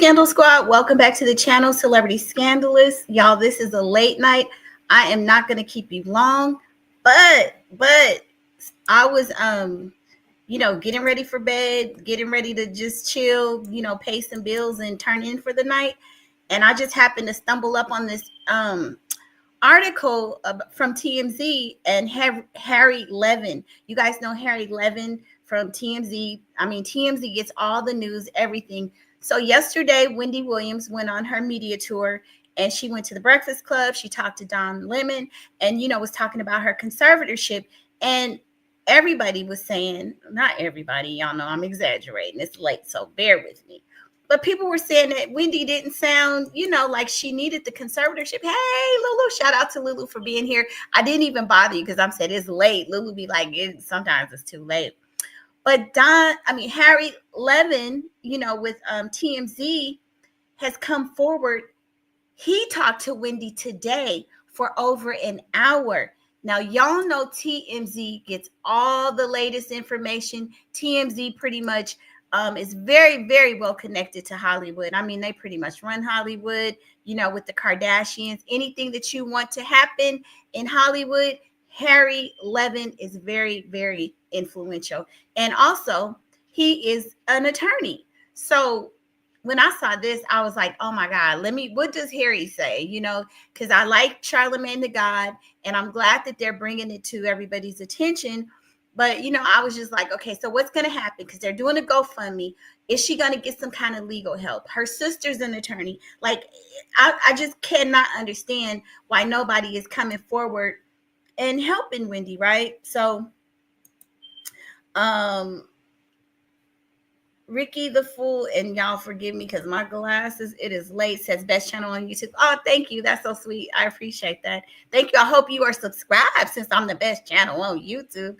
Scandal Squad? Welcome back to the channel, Celebrity Scandalous. Y'all, this is a late night. I am not going to keep you long, but I was getting ready for bed, getting ready to just chill, pay some bills and turn in for the night. And I just happened to stumble up on this article from TMZ and Harvey Levin. You guys know Harvey Levin from TMZ. I mean, TMZ gets all the news, everything. So yesterday, Wendy Williams went on her media tour and she went to the Breakfast Club. She talked to Don Lemon and, was talking about her conservatorship. And everybody was saying, not everybody, y'all know I'm exaggerating. It's late, so bear with me. But people were saying that Wendy didn't sound, like she needed the conservatorship. Hey, Lulu, shout out to Lulu for being here. I didn't even bother you because I'm saying it's late. Lulu be like, sometimes it's too late. But Harvey Levin, with TMZ has come forward. He talked to Wendy today for over an hour. Now, y'all know TMZ gets all the latest information. TMZ pretty much is very, very well connected to Hollywood. I mean, they pretty much run Hollywood, with the Kardashians. Anything that you want to happen in Hollywood, Harvey Levin is very, very influential. And also, he is an attorney. So when I saw this, I was like, oh my God, what does Harry say? Because I like Charlamagne the God, and I'm glad that they're bringing it to everybody's attention. But, I was just like, okay, so what's going to happen? Because they're doing a GoFundMe. Is she going to get some kind of legal help? Her sister's an attorney. Like, I just cannot understand why nobody is coming forward and helping Wendy, right? So, Ricky the Fool, and y'all forgive me because my glasses, it is late, says best channel on YouTube. Oh, thank you. That's so sweet. I appreciate that. Thank you. I hope you are subscribed since I'm the best channel on YouTube.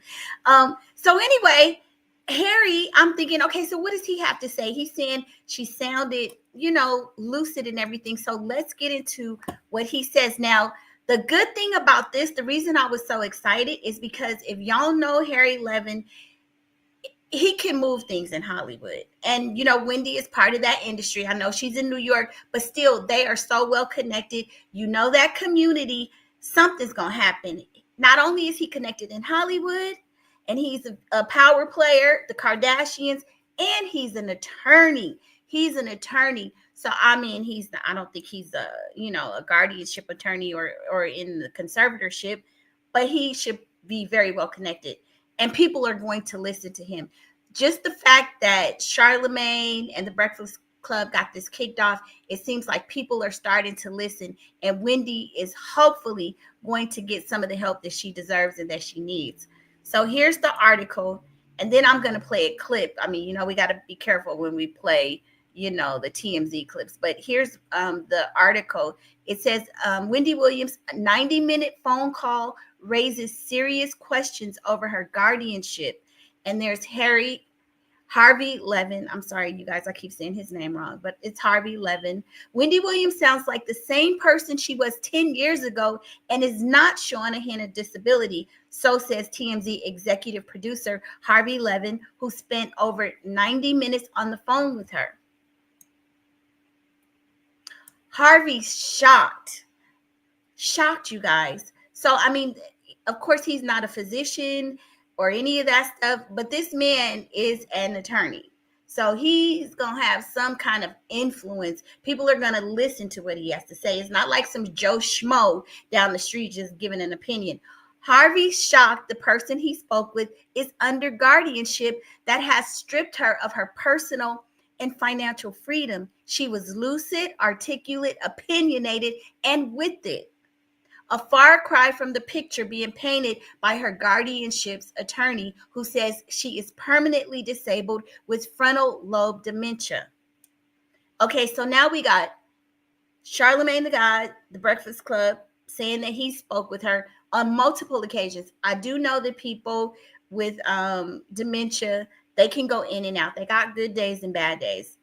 So anyway, Harry, I'm thinking, okay, so what does he have to say? He's saying she sounded, lucid and everything. So let's get into what he says. Now, the good thing about this, the reason I was so excited is because if y'all know Harvey Levin, he can move things in Hollywood. And, Wendy is part of that industry. I know she's in New York, but still they are so well connected. That community, something's going to happen. Not only is he connected in Hollywood and he's a power player, the Kardashians, and he's an attorney. He's an attorney. So, I don't think he's a guardianship attorney or in the conservatorship, but he should be very well connected. And people are going to listen to him. Just the fact that Charlamagne and the Breakfast Club got this kicked off, it seems like people are starting to listen. And Wendy is hopefully going to get some of the help that she deserves and that she needs. So here's the article. And then I'm going to play a clip. We got to be careful when we play, the TMZ clips. But here's the article. It says, Wendy Williams' 90-minute phone call raises serious questions over her guardianship. And there's Harvey Levin. I'm sorry, you guys, I keep saying his name wrong, but it's Harvey Levin. Wendy Williams sounds like the same person she was 10 years ago and is not showing a hint of disability. So says TMZ executive producer Harvey Levin, who spent over 90 minutes on the phone with her. Harvey's shocked, you guys. So, of course, he's not a physician or any of that stuff, but this man is an attorney. So he's going to have some kind of influence. People are going to listen to what he has to say. It's not like some Joe Schmo down the street just giving an opinion. Harvey's shocked the person he spoke with is under guardianship that has stripped her of her personal and financial freedom. She was lucid, articulate, opinionated, and with it. A far cry from the picture being painted by her guardianship's attorney, who says she is permanently disabled with frontal lobe dementia. Okay, so now we got Charlamagne the God, the Breakfast Club, saying that he spoke with her on multiple occasions. I do know that people with dementia, they can go in and out. They got good days and bad days.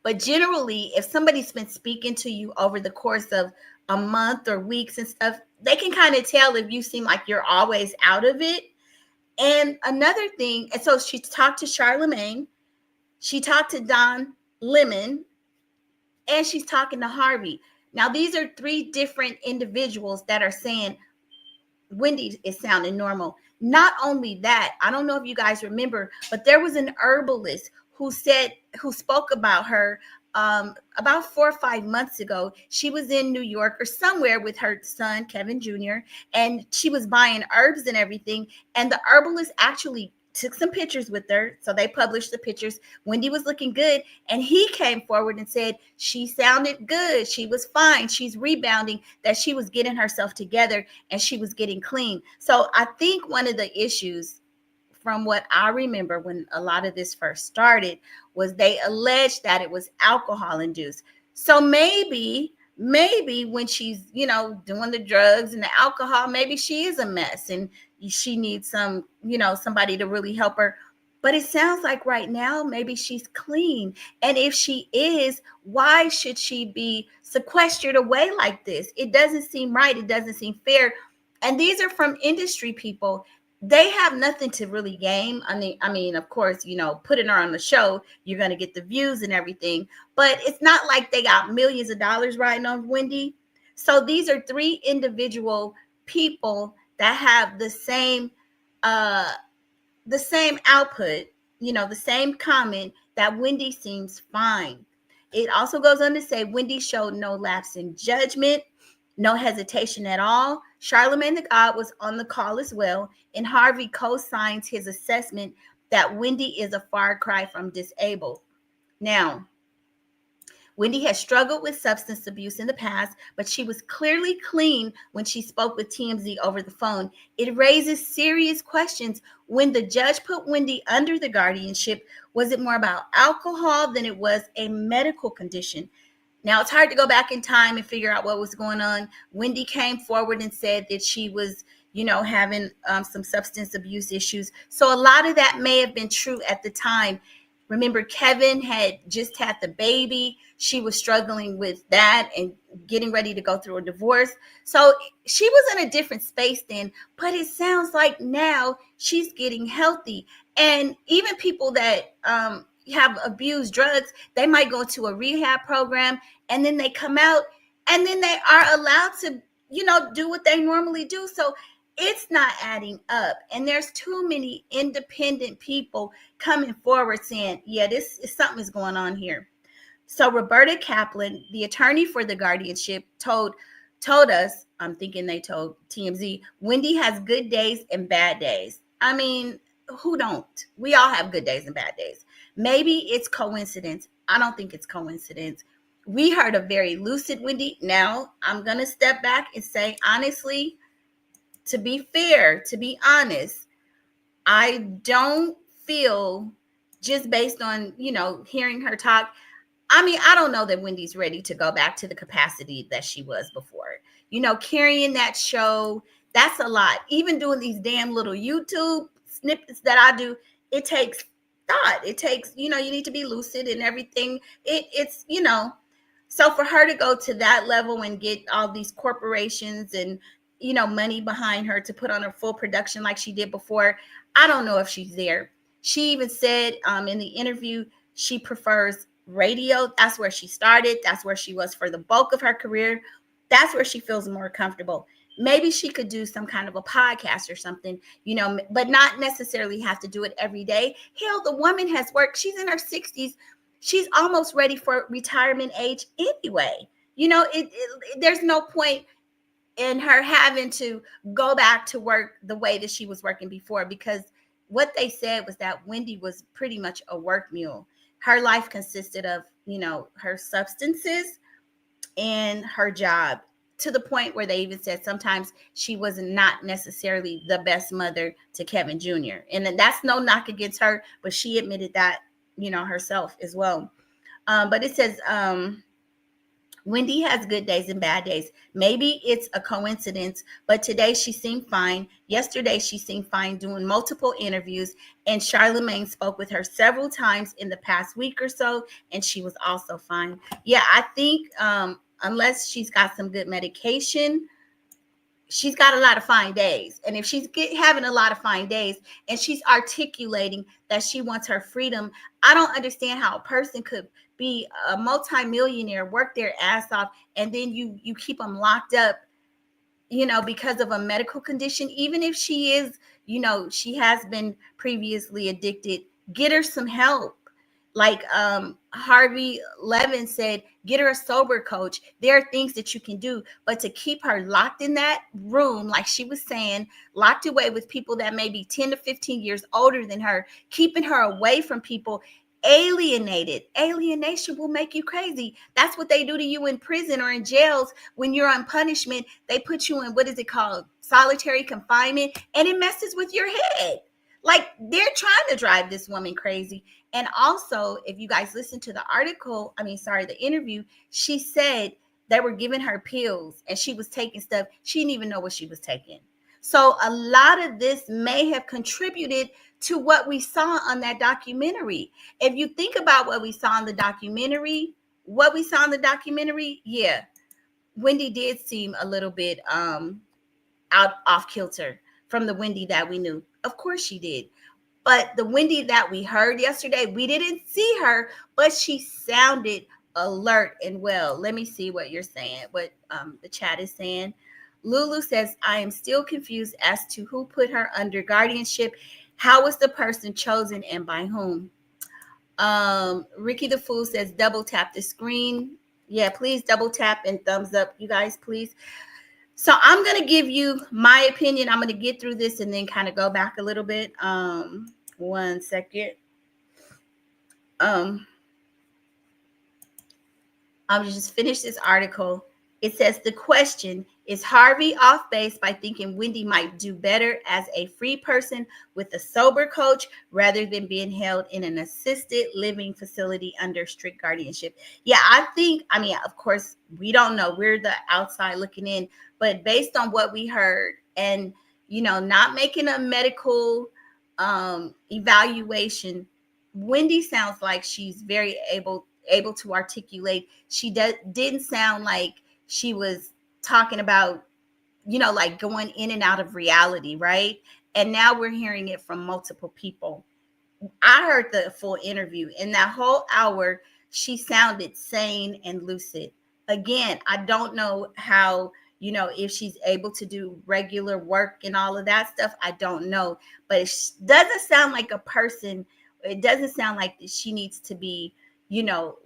But generally, if somebody's been speaking to you over the course of a month or weeks and stuff, they can kind of tell if you seem like you're always out of it. And another thing, and so she talked to Charlamagne, she talked to Don Levin, and she's talking to Harvey. Now, these are three different individuals that are saying Wendy is sounding normal. Not only that, I don't know if you guys remember, but there was an herbalist who spoke about her about 4 or 5 months ago. She was in New York or somewhere with her son, Kevin Jr., and she was buying herbs and everything. And the herbalist actually took some pictures with her. So they published the pictures. Wendy was looking good. And he came forward and said she sounded good. She was fine. She's rebounding, that she was getting herself together and she was getting clean. So I think one of the issues, from what I remember when a lot of this first started, was they alleged that it was alcohol induced. So maybe when she's, doing the drugs and the alcohol, maybe she is a mess and she needs somebody to really help her. But it sounds like right now, maybe she's clean. And if she is, why should she be sequestered away like this? It doesn't seem right. It doesn't seem fair. And these are from industry people. They have nothing to really gain. I mean, of course, putting her on the show, you're going to get the views and everything. But it's not like they got millions of dollars riding on Wendy. So these are three individual people that have the same output, the same comment, that Wendy seems fine. It also goes on to say Wendy showed no lapse in judgment, no hesitation at all. Charlemagne the God was on the call as well, and Harvey co-signs his assessment that Wendy is a far cry from disabled. Now, Wendy has struggled with substance abuse in the past, but she was clearly clean when she spoke with TMZ over the phone. It raises serious questions. When the judge put Wendy under the guardianship, was it more about alcohol than it was a medical condition? Now, it's hard to go back in time and figure out what was going on. Wendy came forward and said that she was, having some substance abuse issues. So a lot of that may have been true at the time. Remember, Kevin had just had the baby. She was struggling with that and getting ready to go through a divorce. So she was in a different space then, but it sounds like now she's getting healthy. And even people that have abused drugs, they might go to a rehab program and then they come out and then they are allowed to, do what they normally do. So it's not adding up. And there's too many independent people coming forward saying, yeah, this is something is going on here. So Roberta Kaplan, the attorney for the guardianship, told us, I'm thinking they told TMZ, Wendy has good days and bad days. I mean, who don't? We all have good days and bad days. Maybe it's coincidence. I don't think it's coincidence. We heard a very lucid Wendy. Now, I'm going to step back and say, honestly, to be fair, to be honest, I don't feel, just based on, hearing her talk, I mean, I don't know that Wendy's ready to go back to the capacity that she was before. Carrying that show, that's a lot. Even doing these damn little YouTube snippets that I do, it takes thought. It takes, you need to be lucid and everything. It's, so for her to go to that level and get all these corporations and, money behind her to put on a full production like she did before, I don't know if she's there. She even said in the interview, she prefers radio. That's where she started. That's where she was for the bulk of her career. That's where she feels more comfortable. Maybe she could do some kind of a podcast or something, but not necessarily have to do it every day. Hell, the woman has worked. She's in her 60s. She's almost ready for retirement age anyway. There's no point in her having to go back to work the way that she was working before, because what they said was that Wendy was pretty much a work mule. Her life consisted of, her substances and her job, to the point where they even said sometimes she was not necessarily the best mother to Kevin Jr. And then that's no knock against her, but she admitted that, herself as well. But it says, Wendy has good days and bad days. Maybe it's a coincidence, but today she seemed fine. Yesterday she seemed fine doing multiple interviews, and Charlemagne spoke with her several times in the past week or so, and she was also fine. Yeah, I think unless she's got some good medication, she's got a lot of fine days. And if she's having a lot of fine days and she's articulating that she wants her freedom, I don't understand how a person could be a multimillionaire, work their ass off, and then you keep them locked up, because of a medical condition. Even if she is, she has been previously addicted, get her some help. Like Harvey Levin said, get her a sober coach. There are things that you can do, but to keep her locked in that room, like she was saying, locked away with people that may be 10 to 15 years older than her, keeping her away from people, alienation will make you crazy. That's what they do to you in prison or in jails. When you're on punishment, they put you in, what is it called, solitary confinement, and it messes with your head. Like, they're trying to drive this woman crazy. And also, if you guys listen to the the interview, she said they were giving her pills and she was taking stuff. She didn't even know what she was taking. So a lot of this may have contributed to what we saw on that documentary. If you think about what we saw in the documentary, yeah, Wendy did seem a little bit off kilter from the Wendy that we knew. Of course she did. But the Wendy that we heard yesterday, we didn't see her, but she sounded alert and well. Let me see what you're saying, what the chat is saying. Lulu says, I am still confused as to who put her under guardianship. How was the person chosen and by whom? Ricky the Fool says, double tap the screen. Yeah, please double tap and thumbs up, you guys, please. So I'm going to give you my opinion. I'm going to get through this and then kind of go back a little bit. 1 second. I'll just finish this article. It says, the question, is Harvey off base by thinking Wendy might do better as a free person with a sober coach rather than being held in an assisted living facility under strict guardianship? Yeah, of course, we don't know. We're the outside looking in. But based on what we heard and, not making a medical evaluation, Wendy sounds like she's very able to articulate. She didn't sound like she was talking about, like going in and out of reality, right? And now we're hearing it from multiple people. I heard the full interview. In that whole hour, she sounded sane and lucid. Again, I don't know how, if she's able to do regular work and all of that stuff. I don't know. But it doesn't sound like a person. It doesn't sound like she needs to be,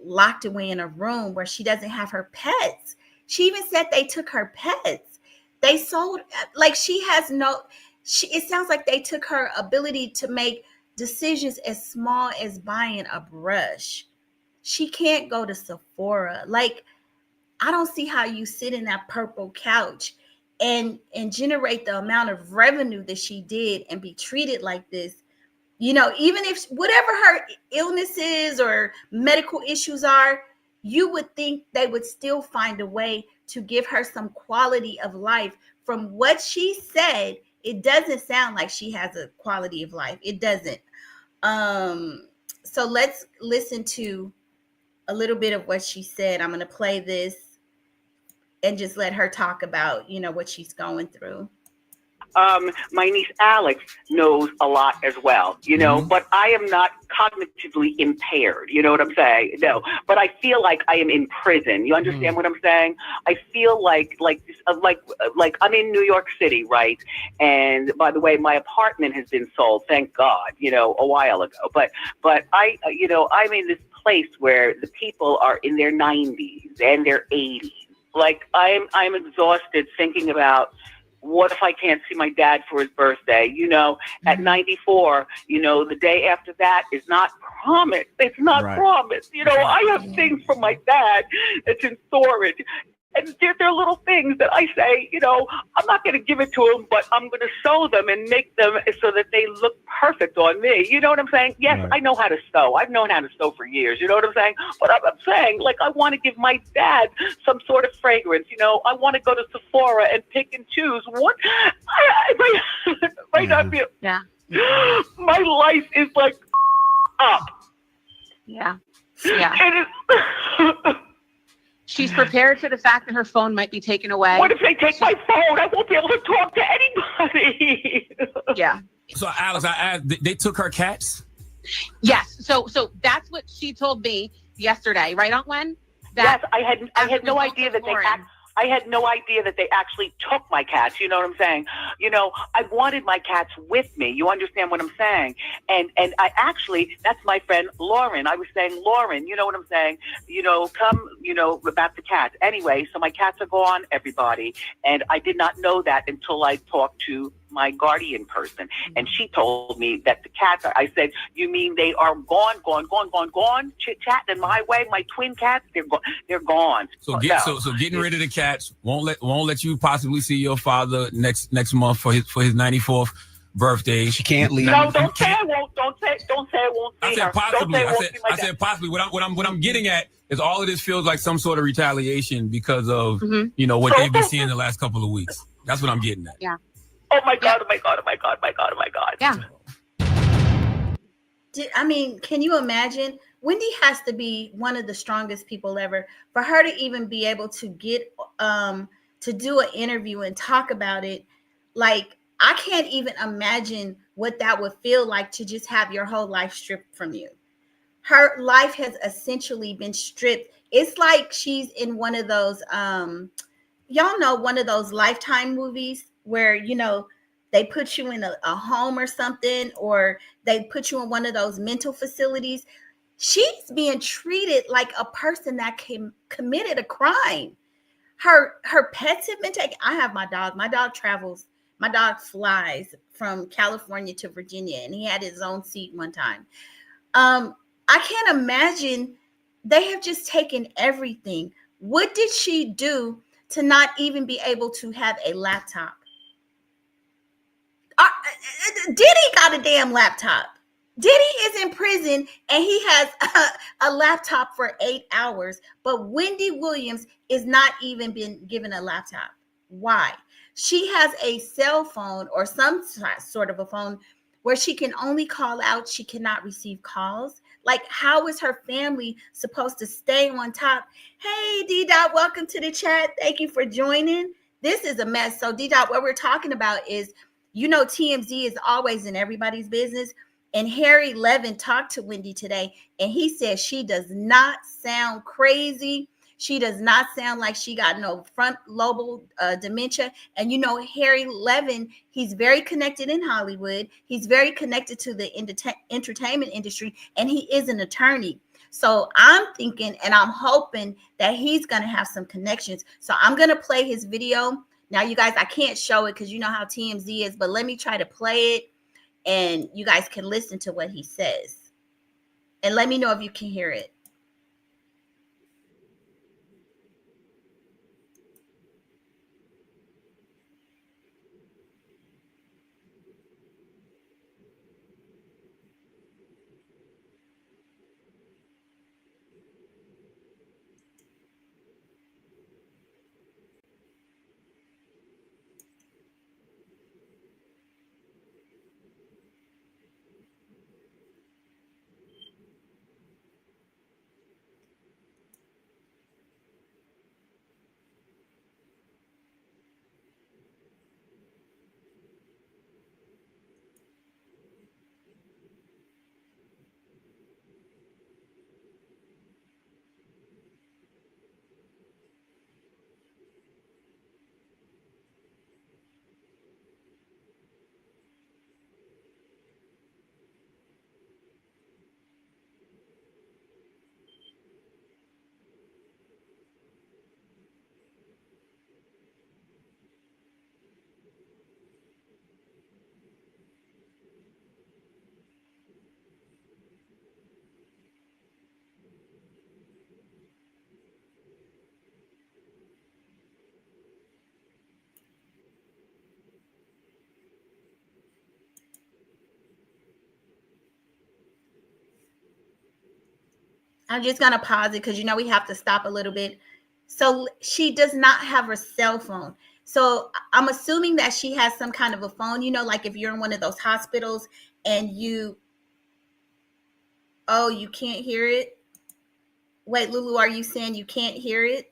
locked away in a room where she doesn't have her pets. She even said they took her pets. They sold, like it sounds like they took her ability to make decisions as small as buying a brush. She can't go to Sephora. Like, I don't see how you sit in that purple couch and generate the amount of revenue that she did and be treated like this. Even if whatever her illnesses or medical issues are, you would think they would still find a way to give her some quality of life. From what she said, it doesn't sound like she has a quality of life. It doesn't. So let's listen to a little bit of what she said. I'm going to play this and just let her talk about, what she's going through. My niece Alex knows a lot as well, but I am not cognitively impaired. You know what I'm saying? No, but I feel like I am in prison. You understand what I'm saying? I feel like I'm in New York City, right? And by the way, my apartment has been sold, thank God, a while ago. But I, I'm in this place where the people are in their 90s and their 80s. Like I'm exhausted thinking about, what if I can't see my dad for his birthday? At 94, the day after that is not promised. It's not promised. I have things from my dad that's in storage. And they're little things that I say, I'm not going to give it to him, but I'm going to sew them and make them so that they look perfect on me. You know what I'm saying? Yes, I know how to sew. I've known how to sew for years. You know what I'm saying? But I'm saying, I want to give my dad some sort of fragrance. I want to go to Sephora and pick and choose. What? I might not be. Yeah. My life is up. Yeah. Yeah. It is. She's prepared for the fact that her phone might be taken away. What if they take my phone? I won't be able to talk to anybody. Yeah. So, Alex, they took her cats? Yes. So that's what she told me. yesterday, right, Aunt Wen? Yes, I had no idea that Lauren. I had no idea that they actually took my cats. You know what I'm saying? You know, I wanted my cats with me. You understand what I'm saying? And I actually, that's my friend Lauren. I was saying, Lauren, you know what I'm saying? You know, come, you know, about the cats. Anyway, so my cats are gone, everybody. And I did not know that until I talked to my guardian person. And she told me that the cats are, I said, you mean they are gone, chit-chatting my way, my twin cats, they're gone. So getting rid of the cats won't let you possibly see your father next month for his 94th birthday. She can't leave. No, don't say I won't. Don't say I won't see I said her. possibly. I Dad. said possibly. What I'm getting at is all of this feels like some sort of retaliation because of you know what they've been seeing the last couple of weeks. That's what I'm getting at. Yeah. Oh my God! Oh my God! Oh my God! Oh my God! Oh my God! Yeah. I mean, can you imagine? Wendy has to be one of the strongest people ever for her to even be able to get to do an interview and talk about it. Like, I can't even imagine what that would feel like to just have your whole life stripped from you. Her life has essentially been stripped. It's like she's in one of those y'all know, one of those Lifetime movies where, you know, they put you in a home or something, or they put you in one of those mental facilities. She's being treated like a person that committed a crime. Her pets have been taken. I have my dog. My dog travels. My dog flies from California to Virginia, and he had his own seat one time. I can't imagine. They have just taken everything. What did she do to not even be able to have a laptop? Diddy got a damn laptop. Diddy is in prison and he has a laptop for 8 hours, but Wendy Williams is not even been given a laptop. Why? She has a cell phone or some sort of a phone where she can only call out. She cannot receive calls. Like, how is her family supposed to stay on top? Hey, D-Dot, welcome to the chat. Thank you for joining. This is a mess. So, D-Dot, what we're talking about is, you know, TMZ is always in everybody's business. And Harvey Levin talked to Wendy today, and he said she does not sound crazy. She does not sound like she got no front lobe dementia. And, you know, Harvey Levin, he's very connected in Hollywood. He's very connected to the entertainment industry, and he is an attorney. So I'm thinking and I'm hoping that he's going to have some connections. So I'm going to play his video. Now, you guys, I can't show it because you know how TMZ is, but let me try to play it and you guys can listen to what he says. And let me know if you can hear it. I'm just going to pause it because, you know, we have to stop a little bit. So she does not have her cell phone. So I'm assuming that she has some kind of a phone, you know, like if you're in one of those hospitals and you can't hear it. Wait, Lulu, are you saying you can't hear it?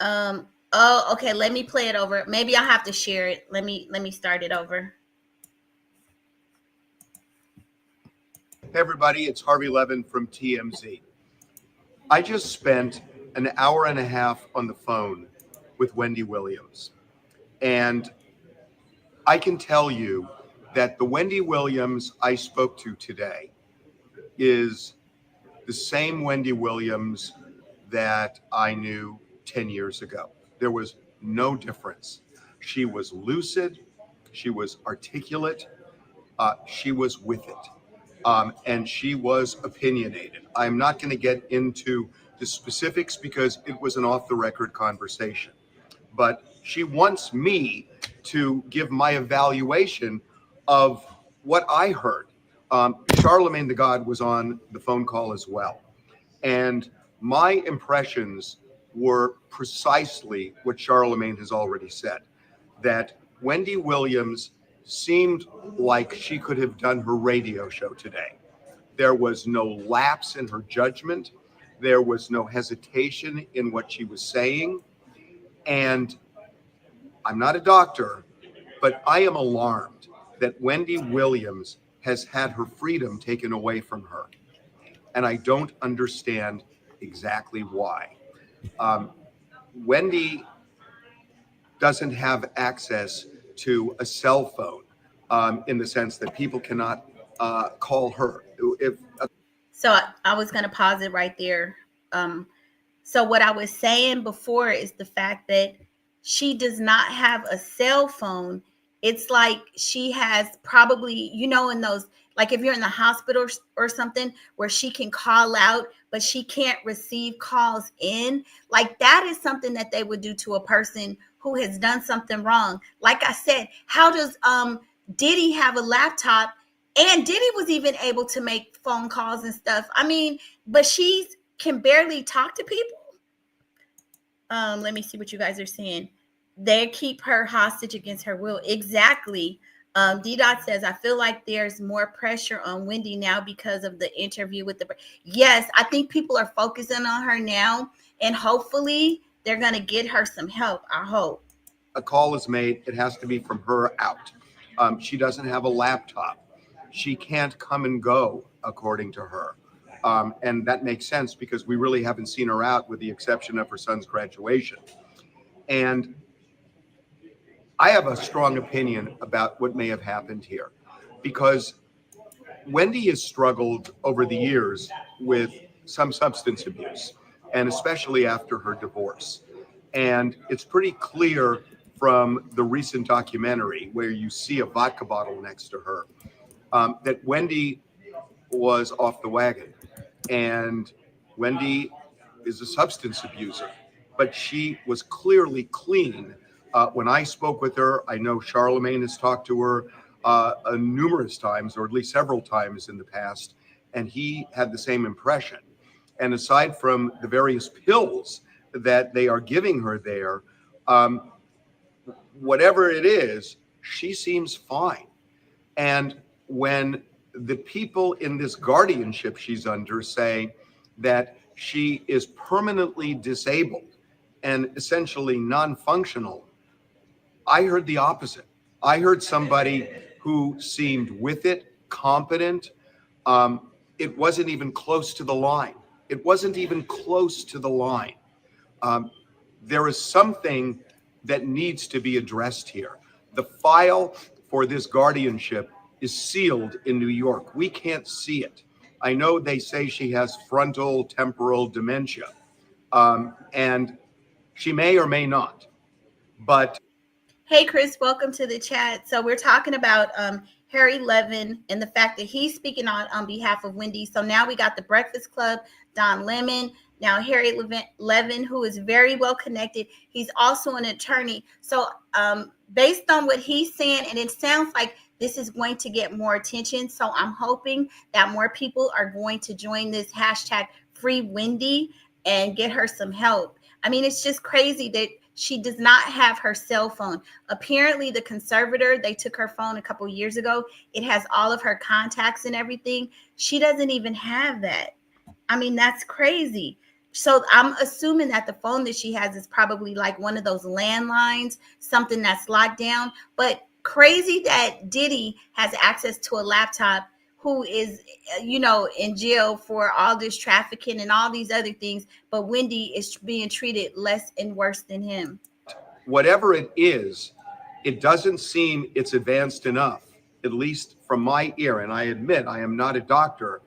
Okay, let me play it over. Maybe I'll have to share it. Let me start it over. Hey everybody, it's Harvey Levin from TMZ. I just spent an hour and a half on the phone with Wendy Williams. And I can tell you that the Wendy Williams I spoke to today is the same Wendy Williams that I knew 10 years ago. There was no difference. She was lucid, she was articulate, she was with it, and she was opinionated. I'm not going to get into the specifics because it was an off-the-record conversation, but she wants me to give my evaluation of what I heard. Charlemagne the God was on the phone call as well. And my impressions were precisely what Charlemagne has already said, that Wendy Williams seemed like she could have done her radio show today. There was no lapse in her judgment. There was no hesitation in what she was saying. And I'm not a doctor, but I am alarmed that Wendy Williams has had her freedom taken away from her. And I don't understand exactly why. Wendy doesn't have access to a cell phone in the sense that people cannot call her. So I was going to pause it right there. So what I was saying before is the fact that she does not have a cell phone. It's like she has probably, in those, like if you're in the hospital or something where she can call out, but she can't receive calls in. Like that is something that they would do to a person who has done something wrong. Like I said, how does Diddy have a laptop? And Diddy was even able to make phone calls and stuff. I mean, but she can barely talk to people. Let me see what you guys are saying. They keep her hostage against her will. Exactly. D-Dot says, I feel like there's more pressure on Wendy now because of the interview with the... Yes, I think people are focusing on her now, and hopefully they're going to get her some help, I hope. A call is made, it has to be from her out. She doesn't have a laptop. She can't come and go, according to her. And that makes sense because we really haven't seen her out with the exception of her son's graduation. And I have a strong opinion about what may have happened here because Wendy has struggled over the years with some substance abuse, and especially after her divorce. And it's pretty clear from the recent documentary where you see a vodka bottle next to her that Wendy was off the wagon. And Wendy is a substance abuser, but she was clearly clean. When I spoke with her, I know Charlemagne has talked to her numerous times, or at least several times in the past, and he had the same impression. And aside from the various pills that they are giving her there, whatever it is, she seems fine. And when the people in this guardianship she's under say that she is permanently disabled and essentially non-functional, I heard the opposite. I heard somebody who seemed with it, competent. It wasn't even close to the line. It wasn't even close to the line. There is something that needs to be addressed here. The file for this guardianship is sealed in New York. We can't see it. I know they say she has frontal temporal dementia, and she may or may not, but... Hey, Chris, welcome to the chat. So we're talking about Harry Levin and the fact that he's speaking on behalf of Wendy. So now we got the Breakfast Club, Don Lemon. Now Harry Levin, who is very well connected. He's also an attorney. So based on what he's saying, and it sounds like this is going to get more attention. So I'm hoping that more people are going to join this hashtag Free Wendy and get her some help. I mean, it's just crazy that she does not have her cell phone. Apparently, the conservator, they took her phone a couple years ago. It has all of her contacts and everything. She doesn't even have that. I mean, that's crazy. So I'm assuming that the phone that she has is probably like one of those landlines, something that's locked down. But crazy that Diddy has access to a laptop who is, in jail for all this trafficking and all these other things, but Wendy is being treated less and worse than him. Whatever it is, it doesn't seem it's advanced enough, at least from my ear. And I admit I am not a doctor,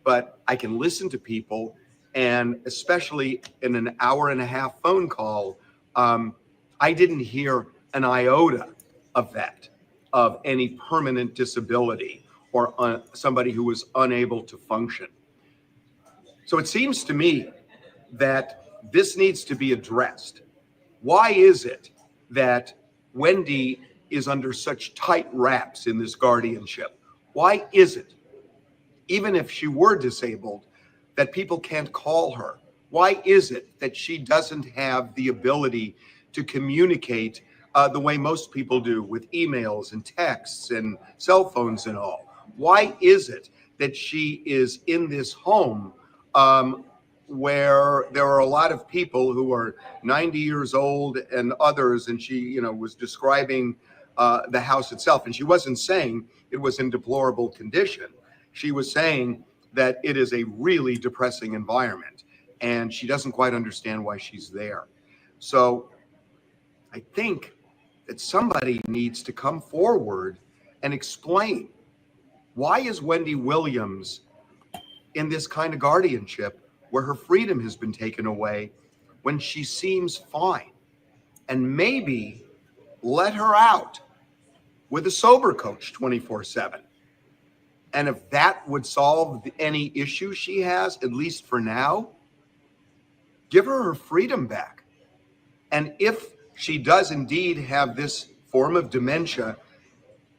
but I can listen to people, and especially in an hour and a half phone call, I didn't hear an iota of that, of any permanent disability or somebody who was unable to function. So it seems to me that this needs to be addressed. Why is it that Wendy is under such tight wraps in this guardianship? Why is it, even if she were disabled, that people can't call her? Why is it that she doesn't have the ability to communicate the way most people do, with emails and texts and cell phones and all? Why is it that she is in this home where there are a lot of people who are 90 years old and others, and she, was describing the house itself, and she wasn't saying it was in deplorable condition. She was saying that it is a really depressing environment, and she doesn't quite understand why she's there. So I think that somebody needs to come forward and explain, why is Wendy Williams in this kind of guardianship where her freedom has been taken away when she seems fine? And maybe let her out with a sober coach 24/7. And if that would solve any issue she has, at least for now, give her her freedom back. And if she does indeed have this form of dementia,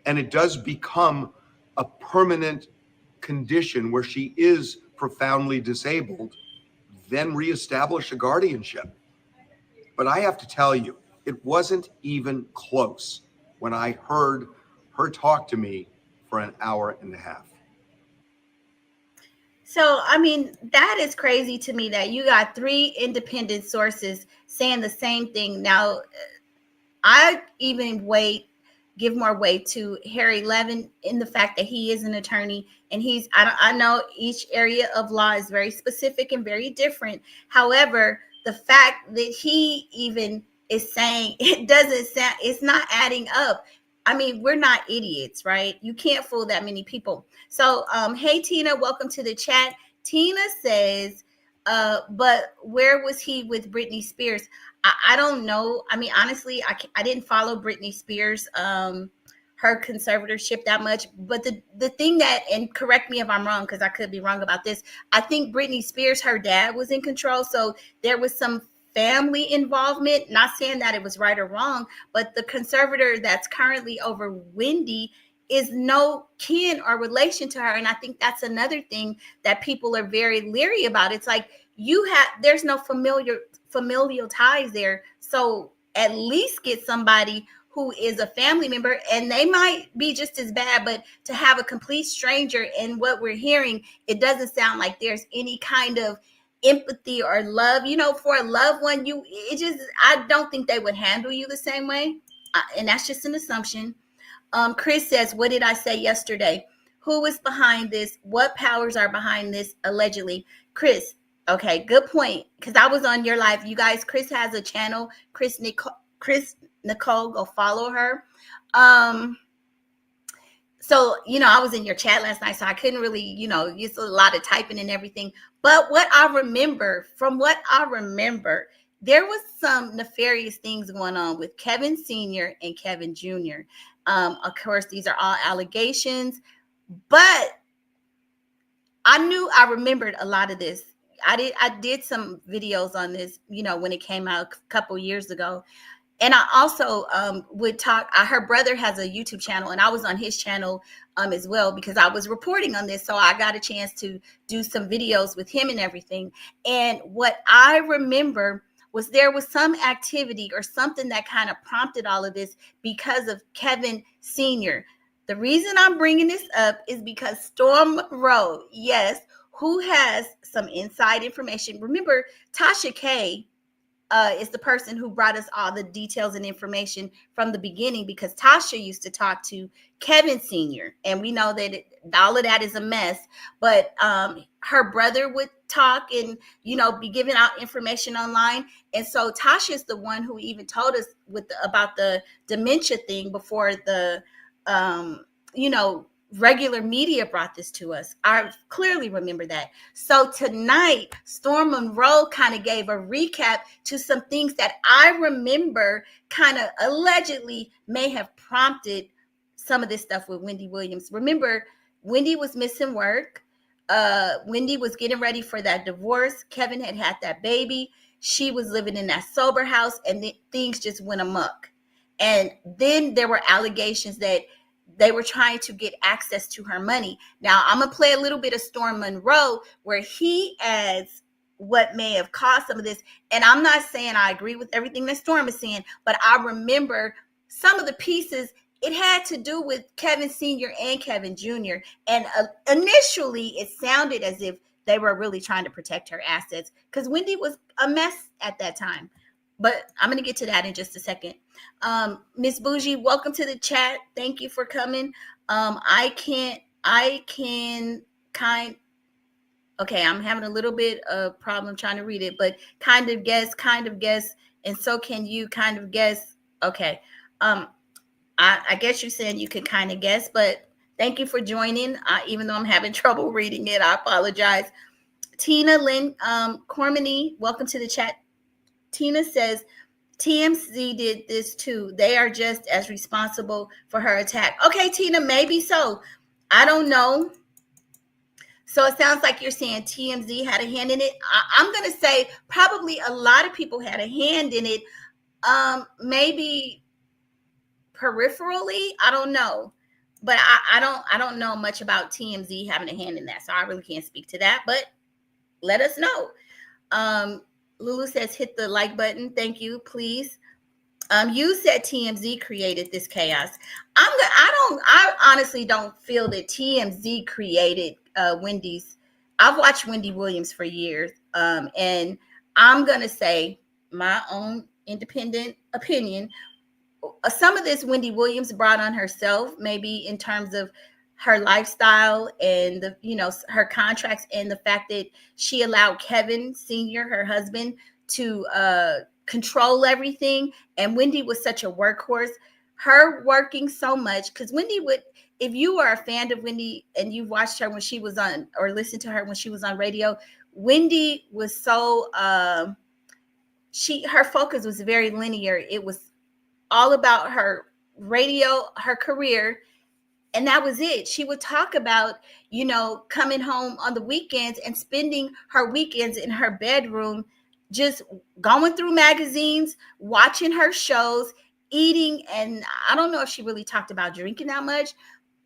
and it does become a permanent condition where she is profoundly disabled, then reestablish a guardianship. But I have to tell you, it wasn't even close when I heard her talk to me for an hour and a half. So, I mean, that is crazy to me that you got 3 independent sources saying the same thing. Now, I even give more weight to Harvey Levin in the fact that he is an attorney, and I know each area of law is very specific and very different. However, the fact that he even is saying it's not adding up. I mean, we're not idiots, right? You can't fool that many people. So, hey, Tina, welcome to the chat. Tina says, but where was he with Britney Spears? I don't know. I mean, honestly, I didn't follow Britney Spears, her conservatorship that much. But the thing that, and correct me if I'm wrong, because I could be wrong about this, I think Britney Spears, her dad was in control. So there was some family involvement, not saying that it was right or wrong, but the conservator that's currently over Wendy is no kin or relation to her. And I think that's another thing that people are very leery about. It's like there's no familial ties there. So at least get somebody who is a family member, and they might be just as bad, but to have a complete stranger, and what we're hearing, it doesn't sound like there's any kind of empathy or love, for a loved one. I don't think they would handle you the same way. And that's just an assumption. Chris says, what did I say yesterday? Who is behind this? What powers are behind this allegedly? Chris, okay, good point. Because I was on your live. You guys, Chris has a channel. Chris Nicole, go follow her. So, I was in your chat last night, so I couldn't really, use a lot of typing and everything. But from what I remember, there was some nefarious things going on with Kevin Sr. and Kevin Jr. Of course, these are all allegations, but I remembered a lot of this. I did some videos on this, when it came out a couple years ago. And I also would talk. Her brother has a YouTube channel, and I was on his channel as well, because I was reporting on this. So I got a chance to do some videos with him and everything. And what I remember was there was some activity or something that kind of prompted all of this because of Kevin Sr. The reason I'm bringing this up is because Storm Rowe, yes, who has some inside information. Remember, Tasha K is the person who brought us all the details and information from the beginning, because Tasha used to talk to Kevin Sr. And we know that all of that is a mess, but her brother would talk and, be giving out information online. And so Tasha is the one who even told us about the dementia thing before the, regular media brought this to us. I clearly remember that. So tonight, Storm Monroe kind of gave a recap to some things that I remember kind of allegedly may have prompted some of this stuff with Wendy Williams. Remember, Wendy was missing work. Wendy was getting ready for that divorce. Kevin had that baby. She was living in that sober house, and things just went amok. And then there were allegations that they were trying to get access to her money. Now, I'm going to play a little bit of Storm Monroe where he adds what may have caused some of this. And I'm not saying I agree with everything that Storm is saying, but I remember some of the pieces. It had to do with Kevin Sr. and Kevin Jr. And initially, it sounded as if they were really trying to protect her assets because Wendy was a mess at that time. But I'm going to get to that in just a second. Miss Bougie, welcome to the chat. Thank you for coming. Okay, I'm having a little bit of problem trying to read it, but kind of guess, and so can you kind of guess. Okay. I guess you're saying you could kind of guess, but thank you for joining. Even though I'm having trouble reading it, I apologize. Tina Lynn Cormany, welcome to the chat. Tina says, TMZ did this too. They are just as responsible for her attack. Okay, Tina, maybe so. I don't know. So it sounds like you're saying TMZ had a hand in it. I'm going to say probably a lot of people had a hand in it. Maybe peripherally, I don't know. But I don't know much about TMZ having a hand in that. So I really can't speak to that. But let us know. Lulu says, hit the like button. Thank you, please. You said TMZ created this chaos. I honestly don't feel that TMZ created Wendy's. I've watched Wendy Williams for years. And I'm going to say my own independent opinion. Some of this Wendy Williams brought on herself, maybe in terms of her lifestyle and her contracts and the fact that she allowed Kevin Sr., her husband, to control everything. And Wendy was such a workhorse. Her working so much, because Wendy would, if you are a fan of Wendy and you've watched her when she was on or listened to her when she was on radio, Wendy was so her focus was very linear. It was all about her radio, her career. And that was it. She would talk about, coming home on the weekends and spending her weekends in her bedroom, just going through magazines, watching her shows, eating. And I don't know if she really talked about drinking that much,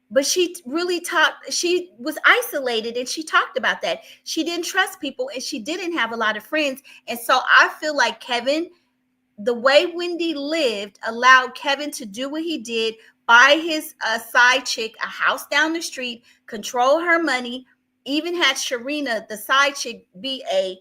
but she was isolated and she talked about that. She didn't trust people and she didn't have a lot of friends. And so I feel like Kevin, the way Wendy lived, allowed Kevin to do what he did, buy his side chick a house down the street, control her money, even had Sharina, the side chick, be a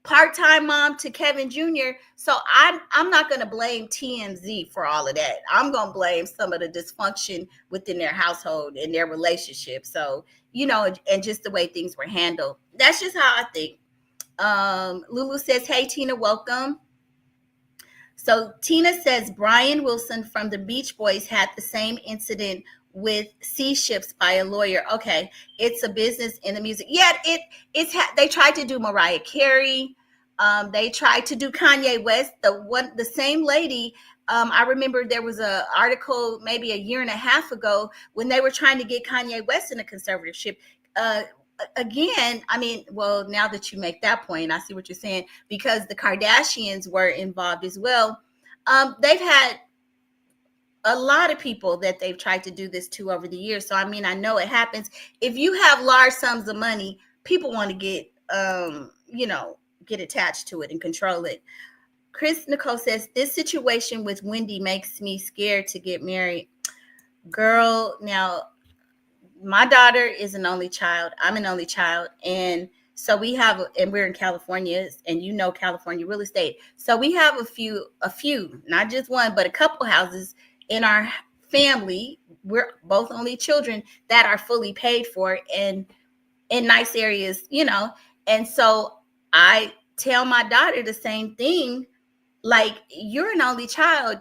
part-time mom to Kevin Jr. So I'm not going to blame TMZ for all of that. I'm going to blame some of the dysfunction within their household and their relationship. So, and just the way things were handled. That's just how I think. Lulu says, hey, Tina, welcome. So Tina says Brian Wilson from the Beach Boys had the same incident with sea ships by a lawyer. Okay, it's a business in the music. Yeah, they tried to do Mariah Carey. They tried to do Kanye West. The same lady. I remember there was an article maybe a year and a half ago when they were trying to get Kanye West in a conservatorship. Again, now that you make that point, I see what you're saying, because the Kardashians were involved as well. They've had a lot of people that they've tried to do this to over the years. So, I know it happens. If you have large sums of money, people want to get attached to it and control it. Chris Nicole says, this situation with Wendy makes me scared to get married. Girl, now, my daughter is an only child. I'm an only child. And So we have, and we're in California, and you know California real estate. So we have a few, not just one, but a couple houses in our family. We're both only children that are fully paid for and in nice areas, you know. And so I tell my daughter the same thing. Like, you're an only child.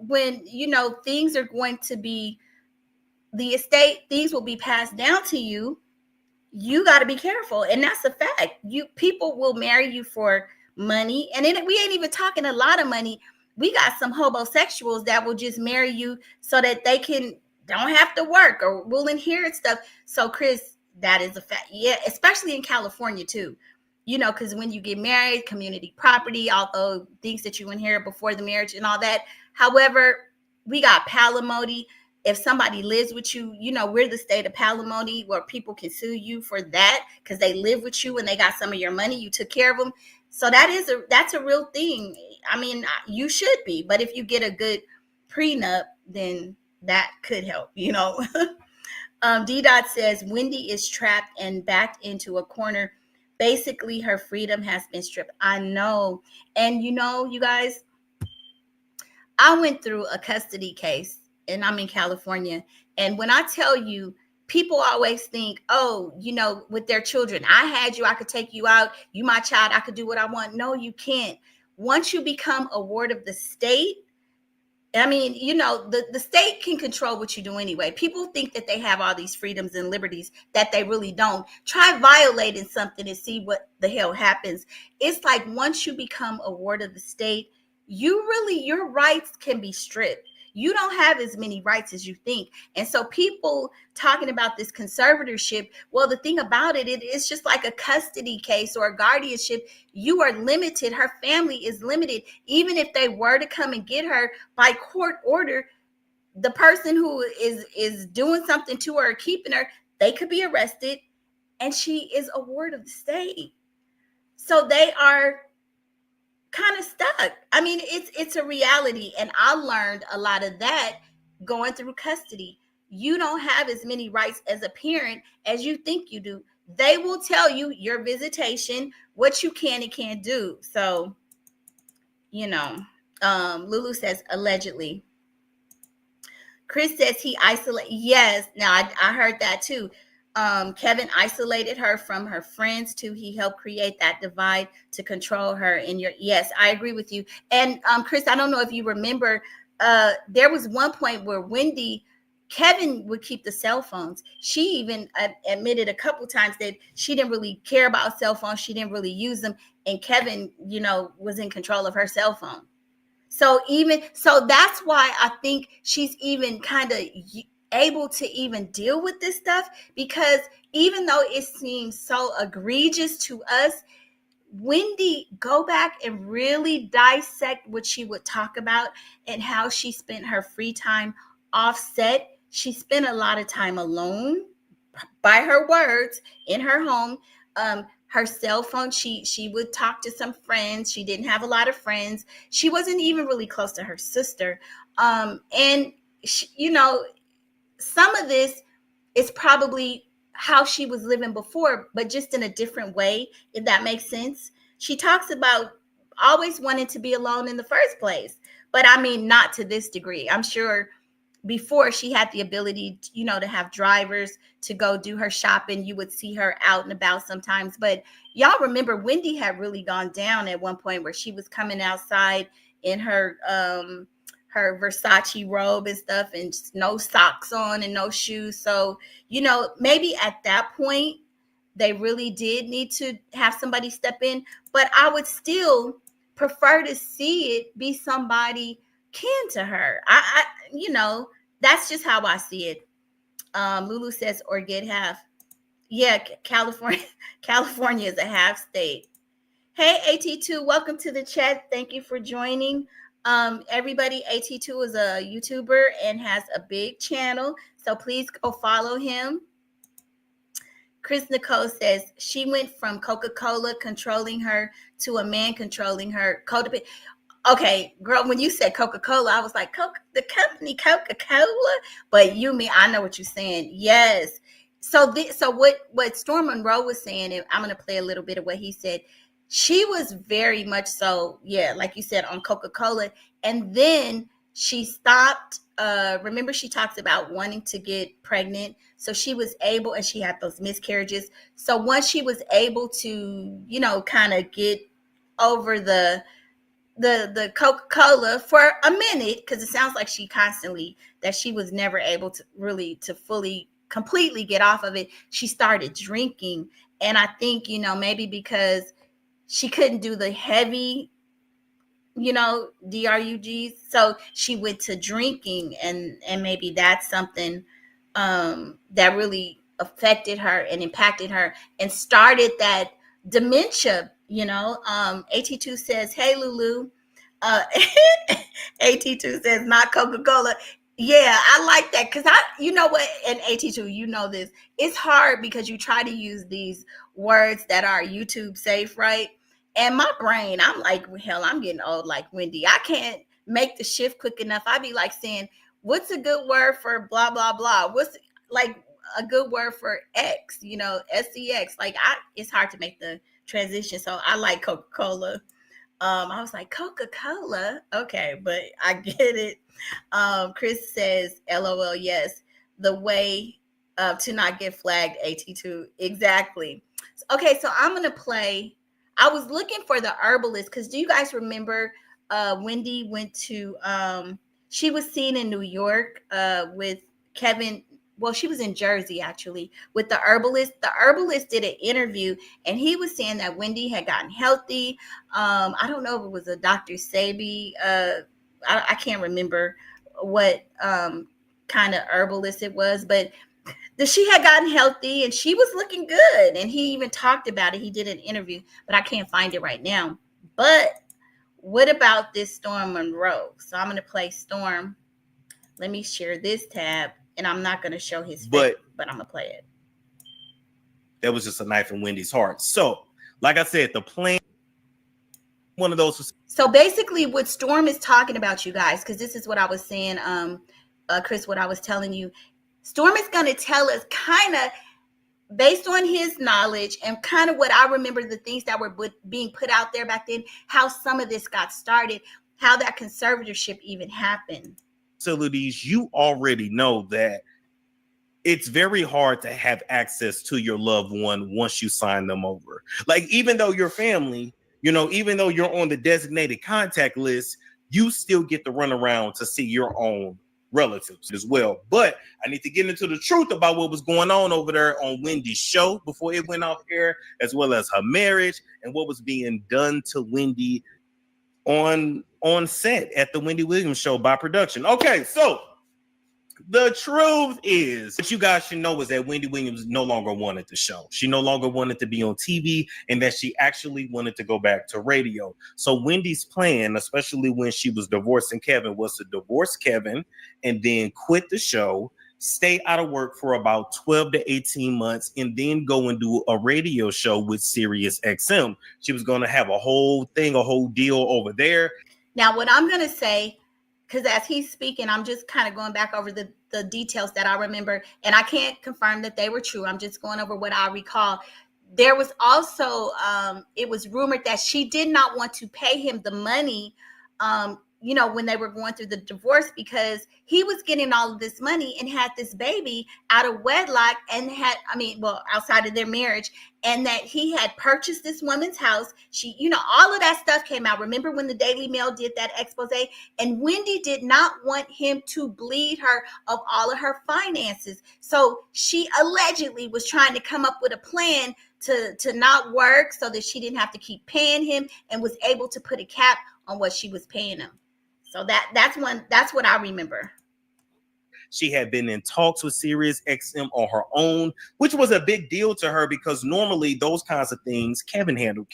When you know things are going to be, the estate, things will be passed down to you. You got to be careful, and that's a fact. People will marry you for money, and then we ain't even talking a lot of money. We got some homosexuals that will just marry you so that they don't have to work or will inherit stuff. So, Chris, that is a fact. Yeah, especially in California too. You know, because when you get married, community property, although things that you inherit before the marriage and all that. However, we got palimony. If somebody lives with you, you know, we're the state of palimony where people can sue you for that because they live with you and they got some of your money. You took care of them. So that's a real thing. I mean, you should be. But if you get a good prenup, then that could help, you know. D-Dot says, Wendy is trapped and backed into a corner. Basically, her freedom has been stripped. I know. And, you know, you guys, I went through a custody case, and I'm in California. And when I tell you, people always think, oh, you know, with their children, I had you, I could take you out. You my child, I could do what I want. No, you can't. Once you become a ward of the state, I mean, you know, the state can control what you do anyway. People think that they have all these freedoms and liberties that they really don't. Try violating something and see what the hell happens. It's like once you become a ward of the state, your rights can be stripped. You don't have as many rights as you think. And so people talking about this conservatorship, well, the thing about it's just like a custody case or a guardianship. You are limited. Her family is limited. Even if they were to come and get her by court order, the person who is doing something to her or keeping her, they could be arrested, and she is a ward of the state. So they are kind of stuck. I mean, it's a reality, and I learned a lot of that going through custody. You don't have as many rights as a parent as you think you do. They will tell you your visitation, what you can and can't do. So, you know, Lulu says allegedly. Chris says he isolated. Yes, now I heard that too. Kevin isolated her from her friends too. He helped create that divide to control her. Yes, I agree with you. And Chris, I don't know if you remember, there was one point where Kevin would keep the cell phones. She even admitted a couple times that she didn't really care about cell phones. She didn't really use them. And Kevin, you know, was in control of her cell phone. So that's why I think she's even kind of able to even deal with this stuff, because even though it seems so egregious to us, Wendy, go back and really dissect what she would talk about and how she spent her free time offset. She spent a lot of time alone, by her words, in her home. Her cell phone, she would talk to some friends. She didn't have a lot of friends. She wasn't even really close to her sister. And she, you know, some of this is probably how she was living before, but just in a different way, if that makes sense. She talks about always wanting to be alone in the first place, but I mean, not to this degree. I'm sure before she had the ability, you know, to have drivers to go do her shopping. You would see her out and about sometimes. But y'all remember Wendy had really gone down at one point where she was coming outside in her Versace robe and stuff, and no socks on and no shoes. So, you know, maybe at that point they really did need to have somebody step in. But I would still prefer to see it be somebody kin to her. I you know, that's just how I see it. Lulu says, or get half. Yeah, California is a half state. Hey, AT2, welcome to the chat. Thank you for joining. Everybody, AT2 is a YouTuber and has a big channel, so please go follow him. Chris Nicole says she went from Coca-Cola controlling her to a man controlling her. Codependent. Okay, girl, when you said Coca-Cola, I was like, the company Coca-Cola? But I know what you're saying. Yes, So what Storm Monroe was saying, and I'm going to play a little bit of what he said. She was very much so, yeah, like you said, on Coca-Cola. And then she stopped. Remember, she talks about wanting to get pregnant. So she was able, and she had those miscarriages. So once she was able to, you know, kind of get over the Coca-Cola for a minute, because it sounds like she was never able to really to fully completely get off of it. She started drinking. And I think, you know, maybe because she couldn't do the heavy, you know, drugs, so she went to drinking, and maybe that's something that really affected her and impacted her and started that dementia, you know. AT2 says, hey Lulu. uh AT2 says, not Coca-Cola. Yeah, I like that, because you know what, and AT2, you know this, it's hard because you try to use these words that are YouTube safe, right? And my brain, I'm like, well, hell, I'm getting old like Wendy. I can't make the shift quick enough. I be like saying, what's a good word for blah, blah, blah? What's like a good word for X, you know, SCX? Like, it's hard to make the transition. So I like Coca-Cola. I was like, Coca-Cola? Okay, but I get it. Chris says, LOL, yes. The way to not get flagged, AT2. Exactly. Okay, so I'm going to play. I was looking for the herbalist, because do you guys remember Wendy went to, she was seen in New York with Kevin. Well, she was in Jersey, actually, with the herbalist. The herbalist did an interview, and he was saying that Wendy had gotten healthy. I don't know if it was a Dr. Sabi. I can't remember what kind of herbalist it was, but she had gotten healthy and she was looking good. And he even talked about it. He did an interview, but I can't find it right now. But what about this Storm Monroe? So I'm going to play Storm. Let me share this tab, and I'm not going to show his face, but I'm going to play it. That was just a knife in Wendy's heart. So, like I said, the plan, one of those. So basically what Storm is talking about, you guys, because this is what I was saying, Chris, what I was telling you. Storm is going to tell us kind of based on his knowledge and kind of what I remember, the things that were being put out there back then, how some of this got started, how that conservatorship even happened. Facilities, you already know that it's very hard to have access to your loved one once you sign them over. Like, even though you're family, you know, even though you're on the designated contact list, you still get to run around to see your own relatives as well. But I need to get into the truth about what was going on over there on Wendy's show before it went off air, as well as her marriage and what was being done to Wendy on set at the Wendy Williams show by production. Okay, so the truth is, what you guys should know is that Wendy Williams no longer wanted the show. She no longer wanted to be on TV, and that she actually wanted to go back to radio. So Wendy's plan, especially when she was divorcing Kevin, was to divorce Kevin and then quit the show, stay out of work for about 12 to 18 months, and then go and do a radio show with Sirius XM. She was going to have a whole deal over there. Now, what I'm going to say, because as he's speaking, I'm just kind of going back over the details that I remember, and I can't confirm that they were true. I'm just going over what I recall. There was also, it was rumored that she did not want to pay him the money, you know, when they were going through the divorce, because he was getting all of this money and had this baby out of wedlock and outside of their marriage, and that he had purchased this woman's house. She, you know, all of that stuff came out. Remember when the Daily Mail did that expose? And Wendy did not want him to bleed her of all of her finances. So she allegedly was trying to come up with a plan to not work so that she didn't have to keep paying him, and was able to put a cap on what she was paying him. So that's what I remember. She had been in talks with Sirius XM on her own, which was a big deal to her because normally those kinds of things Kevin handled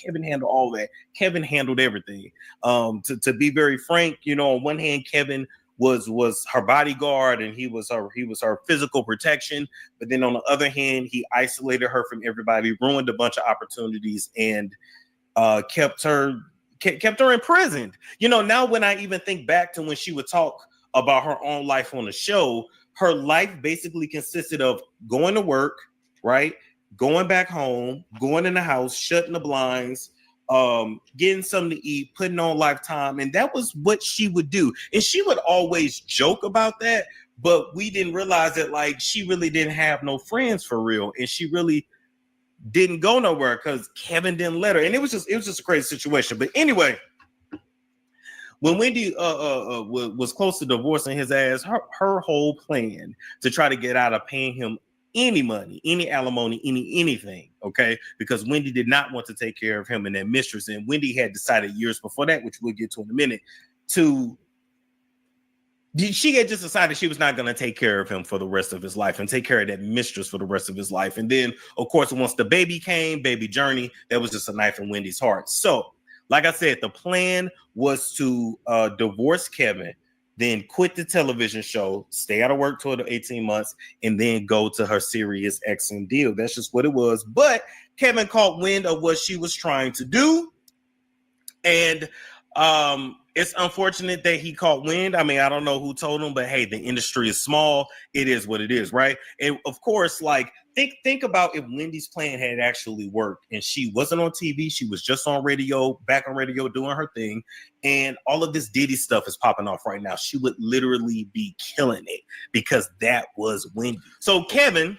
all that. Kevin handled everything. To be very frank, you know, on one hand, Kevin was her bodyguard and he was her physical protection. But then on the other hand, he isolated her from everybody, ruined a bunch of opportunities, and kept her imprisoned. You know, now when I even think back to when she would talk about her own life on the show, her life basically consisted of going to work, right? Going back home, going in the house, shutting the blinds, getting something to eat, putting on Lifetime. And that was what she would do. And she would always joke about that, but we didn't realize that like she really didn't have no friends for real. And she really didn't go nowhere because Kevin didn't let her. And it was just a crazy situation. But anyway, when Wendy was close to divorcing his ass, her whole plan to try to get out of paying him any money, any alimony, anything, okay? Because Wendy did not want to take care of him and that mistress. And Wendy had decided years before that, which we'll get to in a minute, she had just decided she was not going to take care of him for the rest of his life and take care of that mistress for the rest of his life. And then, of course, once the baby came, baby Journey, that was just a knife in Wendy's heart. So, like I said, the plan was to divorce Kevin, then quit the television show, stay out of work for the 18 months, and then go to her Sirius XM deal. That's just what it was. But Kevin caught wind of what she was trying to do. And it's unfortunate that he caught wind. I mean, I don't know who told him, but hey, the industry is small. It is what it is, right? And of course, like, think about if Wendy's plan had actually worked and she wasn't on TV, she was just on radio, back on radio doing her thing, and all of this Diddy stuff is popping off right now. She would literally be killing it because that was Wendy. So Kevin,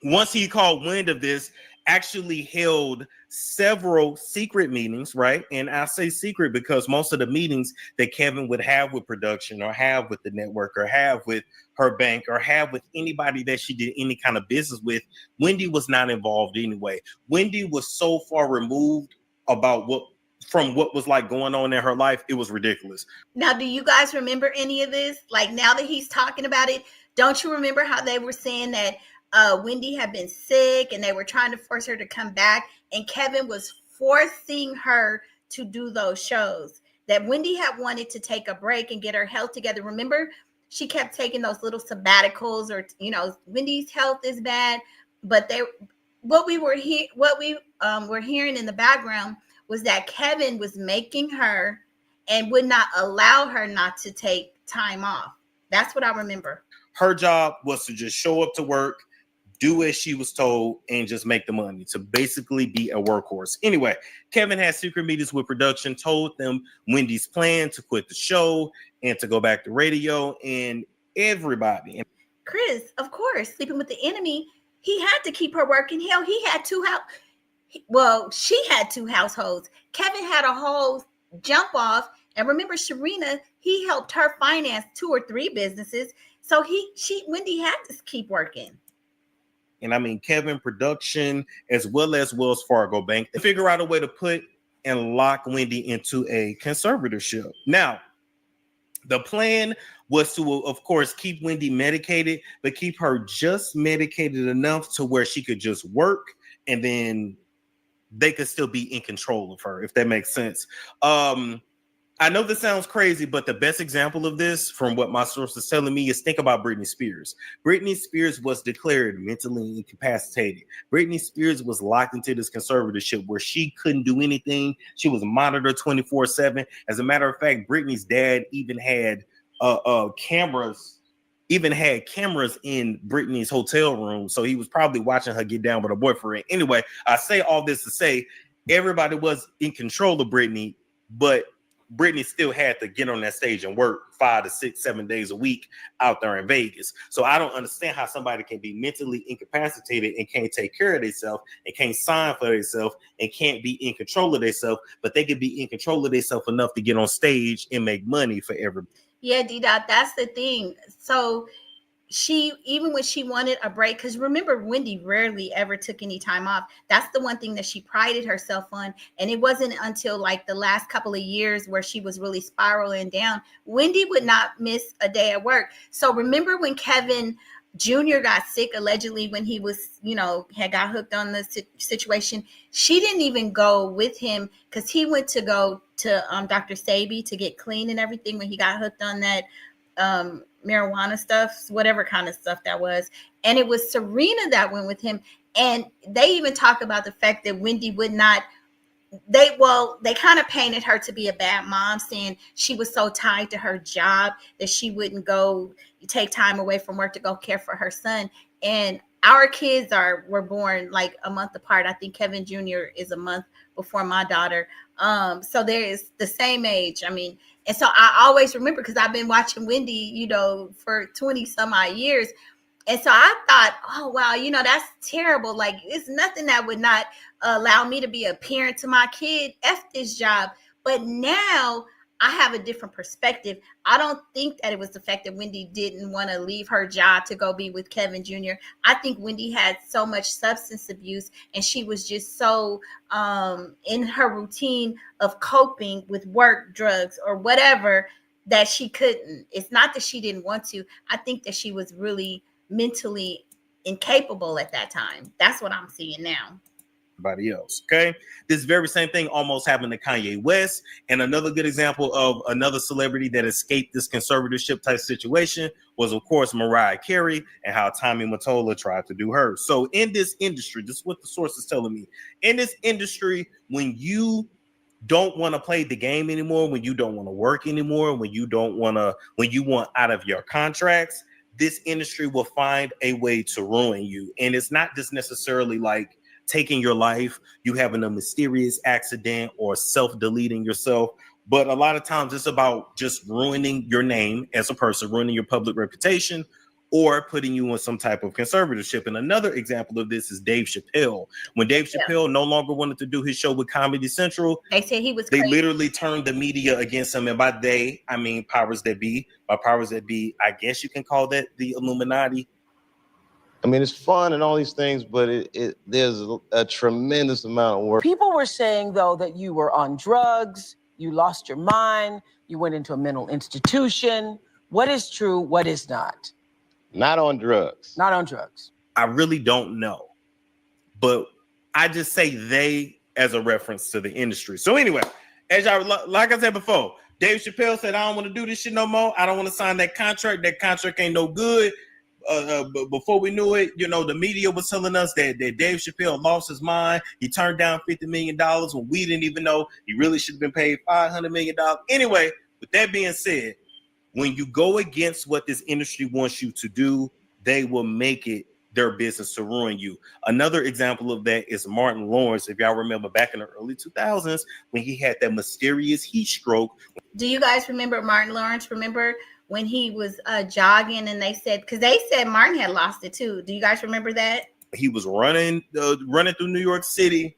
once he caught wind of this, actually held several secret meetings, right? And I say secret because most of the meetings that Kevin would have with production or have with the network or have with her bank or have with anybody that she did any kind of business with, Wendy was not involved anyway. Wendy was so far removed from what was like going on in her life, it was ridiculous. Now, do you guys remember any of this? Like, now that he's talking about it, don't you remember how they were saying that Wendy had been sick and they were trying to force her to come back, and Kevin was forcing her to do those shows, that Wendy had wanted to take a break and get her health together. Remember, she kept taking those little sabbaticals, or, you know, Wendy's health is bad, but what we were hearing in the background was that Kevin was making her and would not allow her not to take time off. That's what I remember. Her job was to just show up to work, do as she was told, and just make the money, to basically be a workhorse. Anyway, Kevin had secret meetings with production, told them Wendy's plan to quit the show and to go back to radio, and everybody. Chris, of course, sleeping with the enemy, he had to keep her working. Hell, he had she had two households. Kevin had a whole jump off. And remember, Sharina, he helped her finance 2 or 3 businesses. So Wendy had to keep working. And I mean, Kevin, production, as well as Wells Fargo Bank, they figure out a way to put and lock Wendy into a conservatorship. Now, the plan was to, of course, keep Wendy medicated, but keep her just medicated enough to where she could just work, and then they could still be in control of her, if that makes sense. I know this sounds crazy, but the best example of this, from what my source is telling me, is think about Britney Spears. Britney Spears was declared mentally incapacitated. Britney Spears was locked into this conservatorship where she couldn't do anything. She was monitored 24/7. As a matter of fact, Britney's dad even had cameras in Britney's hotel room. So he was probably watching her get down with her boyfriend. Anyway, I say all this to say everybody was in control of Britney, but Britney still had to get on that stage and work 5 to 6, 7 days a week out there in Vegas. So I don't understand how somebody can be mentally incapacitated and can't take care of themselves and can't sign for themselves and can't be in control of themselves, but they could be in control of themselves enough to get on stage and make money for everybody. Yeah, D-Dot, that's the thing. So even when she wanted a break, because remember, Wendy rarely ever took any time off. That's the one thing that she prided herself on. And it wasn't until like the last couple of years where she was really spiraling down. Wendy would not miss a day at work. So remember when Kevin Jr. got sick, allegedly, when he was, had got hooked on the situation, she didn't even go with him because he went to go to Dr. Sabi to get clean and everything when he got hooked on that marijuana stuff, whatever kind of stuff that was. And it was Serena that went with him. And they even talk about the fact that Wendy would not, they kind of painted her to be a bad mom, saying she was so tied to her job that she wouldn't go take time away from work to go care for her son. And our kids were born like a month apart. I think Kevin Jr. is a month before my daughter. So there is the same age. I mean, and so I always remember, because I've been watching Wendy, you know, for 20 some odd years. And so I thought, oh, wow, you know, that's terrible. Like, it's nothing that would not allow me to be a parent to my kid. F this job. But now I have a different perspective. I don't think that it was the fact that Wendy didn't want to leave her job to go be with Kevin Jr. I think Wendy had so much substance abuse, and she was just so in her routine of coping with work, drugs, or whatever, that she couldn't. It's not that she didn't want to. I think that she was really mentally incapable at that time. That's what I'm seeing now. Everybody else, okay? This very same thing almost happened to Kanye West. And another good example of another celebrity that escaped this conservatorship type situation was, of course, Mariah Carey, and how Tommy Mottola tried to do her. So in this industry, this is what the source is telling me. In this industry, when you don't want to play the game anymore, when you don't want to work anymore, when you want out of your contracts, this industry will find a way to ruin you. And it's not just necessarily like taking your life, you having a mysterious accident, or self-deleting yourself. But a lot of times it's about just ruining your name as a person, ruining your public reputation, or putting you in some type of conservatorship. And another example of this is Dave Chappelle. When Dave Chappelle no longer wanted to do his show with Comedy Central, they said he was they crazy. literally turned the media against him. And by they, I mean powers that be. By powers that be, I guess you can call that the Illuminati. I mean, it's fun and all these things, but there's a tremendous amount of work. People were saying, though, that you were on drugs, you lost your mind, you went into a mental institution. What is true? What is not? Not on drugs. Not on drugs. I really don't know, but I just say they as a reference to the industry. So anyway, as like I said before, Dave Chappelle said, I don't want to do this shit no more. I don't want to sign that contract. That contract ain't no good. But before we knew it, you know, the media was telling us that Dave Chappelle lost his mind. He turned down $50 million when we didn't even know he really should have been paid $500 million. Anyway, with that being said, when you go against what this industry wants you to do, they will make it their business to ruin you. Another example of that is Martin Lawrence. If y'all remember back in the early 2000s when he had that mysterious heat stroke. Do you guys remember Martin Lawrence? Remember when he was jogging, and they said, because they said Martin had lost it too. Do you guys remember that? He was running through New York City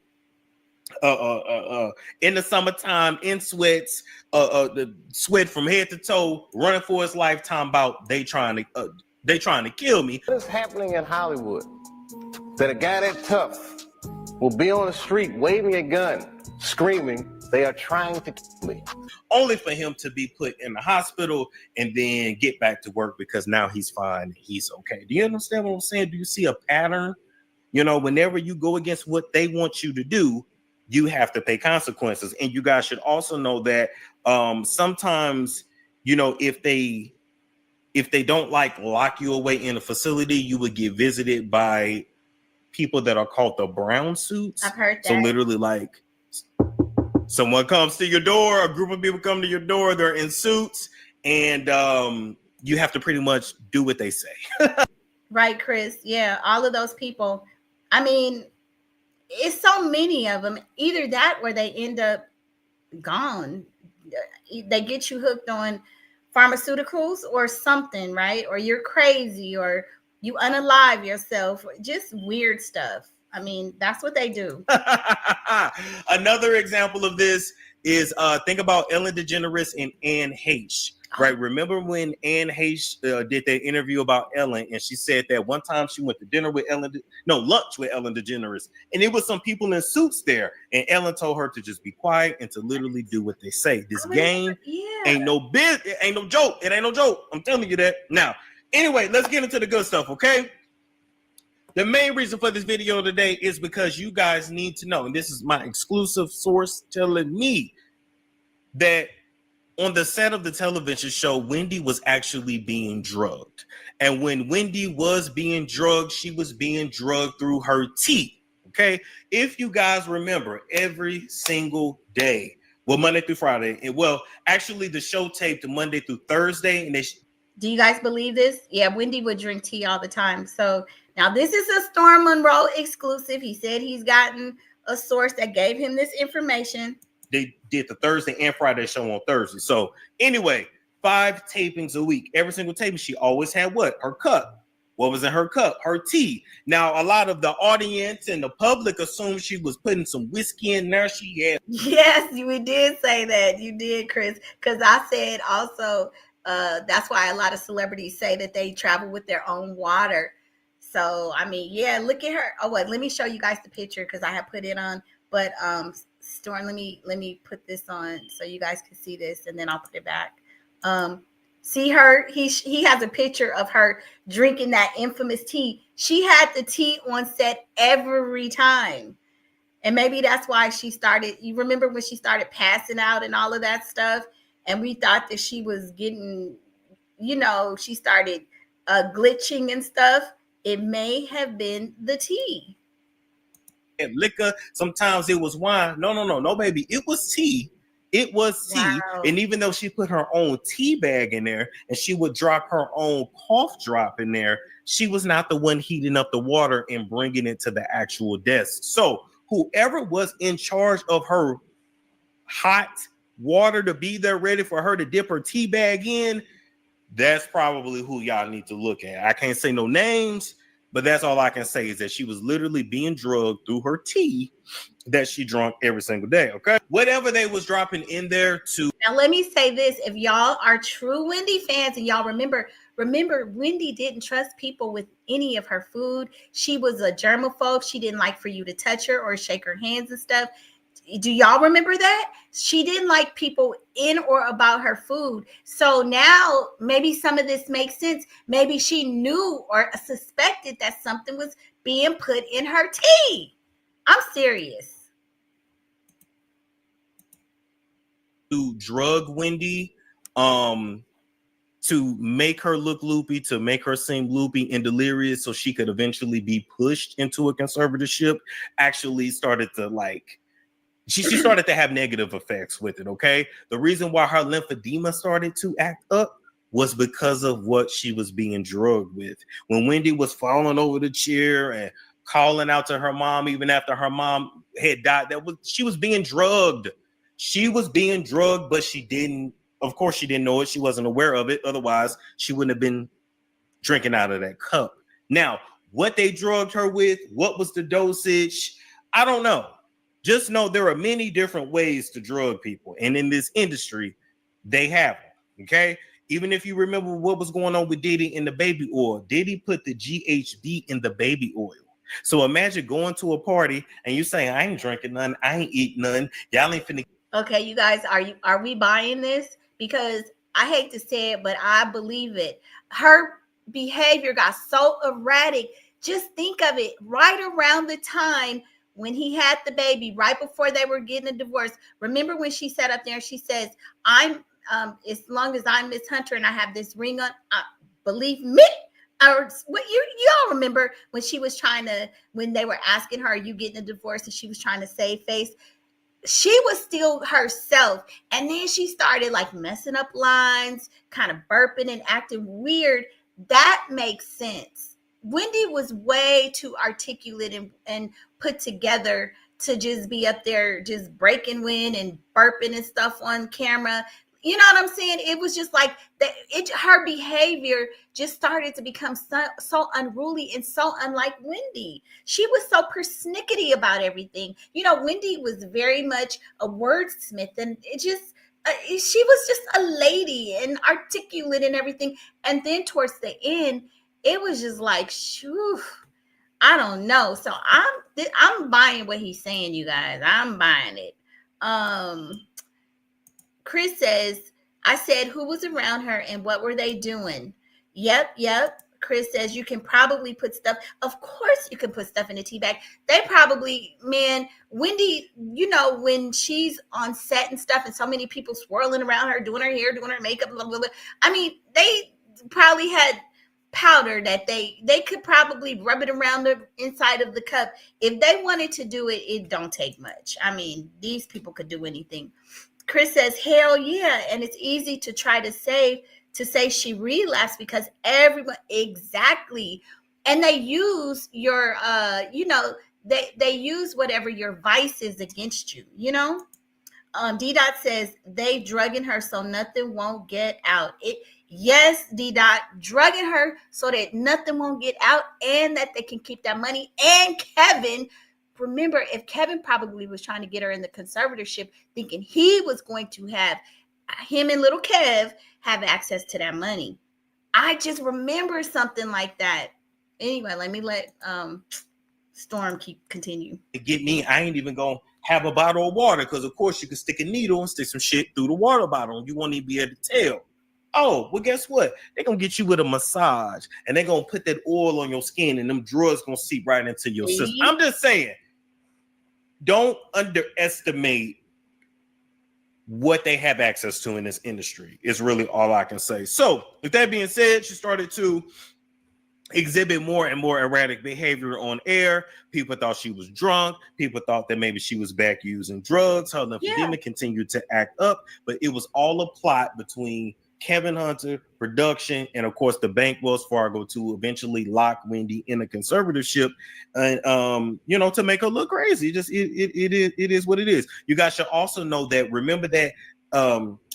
in the summertime in sweats, the sweat from head to toe, running for his life, talking about they trying to kill me. What is happening in Hollywood? That a guy that tough will be on the street waving a gun, screaming, they are trying to kill me. Only for him to be put in the hospital and then get back to work because now he's fine, he's okay. Do you understand what I'm saying? Do you see a pattern? You know, whenever you go against what they want you to do, you have to pay consequences. And you guys should also know that sometimes, you know, if they don't like lock you away in a facility, you would get visited by people that are called the brown suits. I've heard that. So literally, like, someone comes to your door, a group of people come to your door, they're in suits, and you have to pretty much do what they say. Right, Chris. Yeah, all of those people. I mean, it's so many of them. Either that or they end up gone. They get you hooked on pharmaceuticals or something, right? Or you're crazy, or you unalive yourself. Just weird stuff. I mean, that's what they do. Another example of this is think about Ellen DeGeneres and Anne Heche, right? Remember when Anne Heche did that interview about Ellen, and she said that one time she went to lunch with Ellen DeGeneres, and it was some people in suits there, and Ellen told her to just be quiet and to literally do what they say. This game ain't no joke. It ain't no joke. I'm telling you that. Now, anyway, let's get into the good stuff, okay? The main reason for this video today is because you guys need to know, and this is my exclusive source telling me that on the set of the television show, Wendy was actually being drugged. And when Wendy was being drugged, she was being drugged through her teeth, okay? If you guys remember, every single day, well, Monday through Friday, and well, actually the show taped Monday through Thursday, and do you guys believe this? Yeah, Wendy would drink tea all the time. So Now, this is a Storm Monroe exclusive. He said he's gotten a source that gave him this information. They did the Thursday and Friday show on Thursday. So anyway, 5 tapings a week. Every single taping, she always had what? Her cup. What was in her cup? Her tea. Now, a lot of the audience and the public assumed she was putting some whiskey in there. She had. Yes, we did say that. You did, Chris. Because I said also, that's why a lot of celebrities say that they travel with their own water. So, I mean, yeah, look at her. Oh, wait, let me show you guys the picture because I have put it on. But Storm, let me put this on so you guys can see this, and then I'll put it back. See her? He has a picture of her drinking that infamous tea. She had the tea on set every time. And maybe that's why she started. You remember when she started passing out and all of that stuff? And we thought that she was getting, she started glitching and stuff. It may have been the tea. And liquor, sometimes it was wine. No, baby. It was tea. It was tea. Wow. And even though she put her own tea bag in there and she would drop her own cough drop in there, she was not the one heating up the water and bringing it to the actual desk. So whoever was in charge of her hot water to be there ready for her to dip her tea bag in, that's probably who y'all need to look at. I can't say no names, but that's all I can say is that she was literally being drugged through her tea that she drank every single day, okay? Whatever they was dropping in there to... Now, let me say this. If y'all are true Wendy fans and y'all remember, Wendy didn't trust people with any of her food. She was a germaphobe. She didn't like for you to touch her or shake her hands and stuff. Do y'all remember that? She didn't like people in or about her food. So now maybe some of this makes sense. Maybe she knew or suspected that something was being put in her tea. I'm serious. To drug Wendy, to make her look loopy, to make her seem loopy and delirious so she could eventually be pushed into a conservatorship, actually started to she started to have negative effects with it, okay? The reason why her lymphedema started to act up was because of what she was being drugged with. When Wendy was falling over the chair and calling out to her mom, even after her mom had died, she was being drugged. She was being drugged, but she didn't know it. She wasn't aware of it. Otherwise, she wouldn't have been drinking out of that cup. Now, what they drugged her with, what was the dosage? I don't know. Just know there are many different ways to drug people. And in this industry, they have them, okay? Even if you remember what was going on with Diddy in the baby oil, Diddy put the GHB in the baby oil. So imagine going to a party and you saying, I ain't drinking none, I ain't eating none, y'all ain't finna. Okay, you guys, are we buying this? Because I hate to say it, but I believe it. Her behavior got so erratic. Just think of it, right around the time when he had the baby, right before they were getting a divorce. Remember when she sat up there and she says, I'm as long as I'm Miss Hunter and I have this ring on, believe me. Or what you all remember when she was when they were asking her, are you getting a divorce? And she was trying to save face. She was still herself. And then she started messing up lines, kind of burping and acting weird. That makes sense. Wendy was way too articulate and put together to just be up there just breaking wind and burping and stuff on camera. You know what I'm saying? It was just her behavior just started to become so unruly and so unlike Wendy. She was so persnickety about everything. Wendy was very much a wordsmith, and she was just a lady and articulate and everything. And then towards the end, it was just shoo, I don't know. So I'm buying what he's saying, you guys. I'm buying it. Chris says, I said, who was around her and what were they doing? Yep. Chris says, you can probably put stuff. Of course you can put stuff in a tea bag. They probably, Wendy, when she's on set and stuff and so many people swirling around her, doing her hair, doing her makeup, blah, blah, blah. I mean, they probably had powder that they could probably rub it around the inside of the cup. If they wanted to do it, it don't take much. I mean, these people could do anything. Chris says, hell yeah. And it's easy to try to say she relapsed because everyone, exactly. And they use your they use whatever your vice is against you, D Dot says they drugging her so nothing won't get out. Yes, D Dot, drugging her so that nothing won't get out and that they can keep that money. And Kevin, remember, if Kevin probably was trying to get her in the conservatorship, thinking he was going to have him and little Kev have access to that money. I just remember something like that. Anyway, let me let Storm continue. Get me, I ain't even gonna have a bottle of water because of course you can stick a needle and stick some shit through the water bottle and you won't even be able to tell. Oh, well, guess what? They're gonna get you with a massage and they're gonna put that oil on your skin and them drugs gonna seep right into your system. I'm just saying, don't underestimate what they have access to in this industry is really all I can say. So with that being said, she started to exhibit more and more erratic behavior on air. People thought she was drunk. People thought that maybe she was back using drugs. Her lymphedema continued to act up, but it was all a plot between Kevin Hunter, production, and of course the bank Wells Fargo to eventually lock Wendy in a conservatorship and to make her look crazy. It is what it is. You guys should also know that, remember that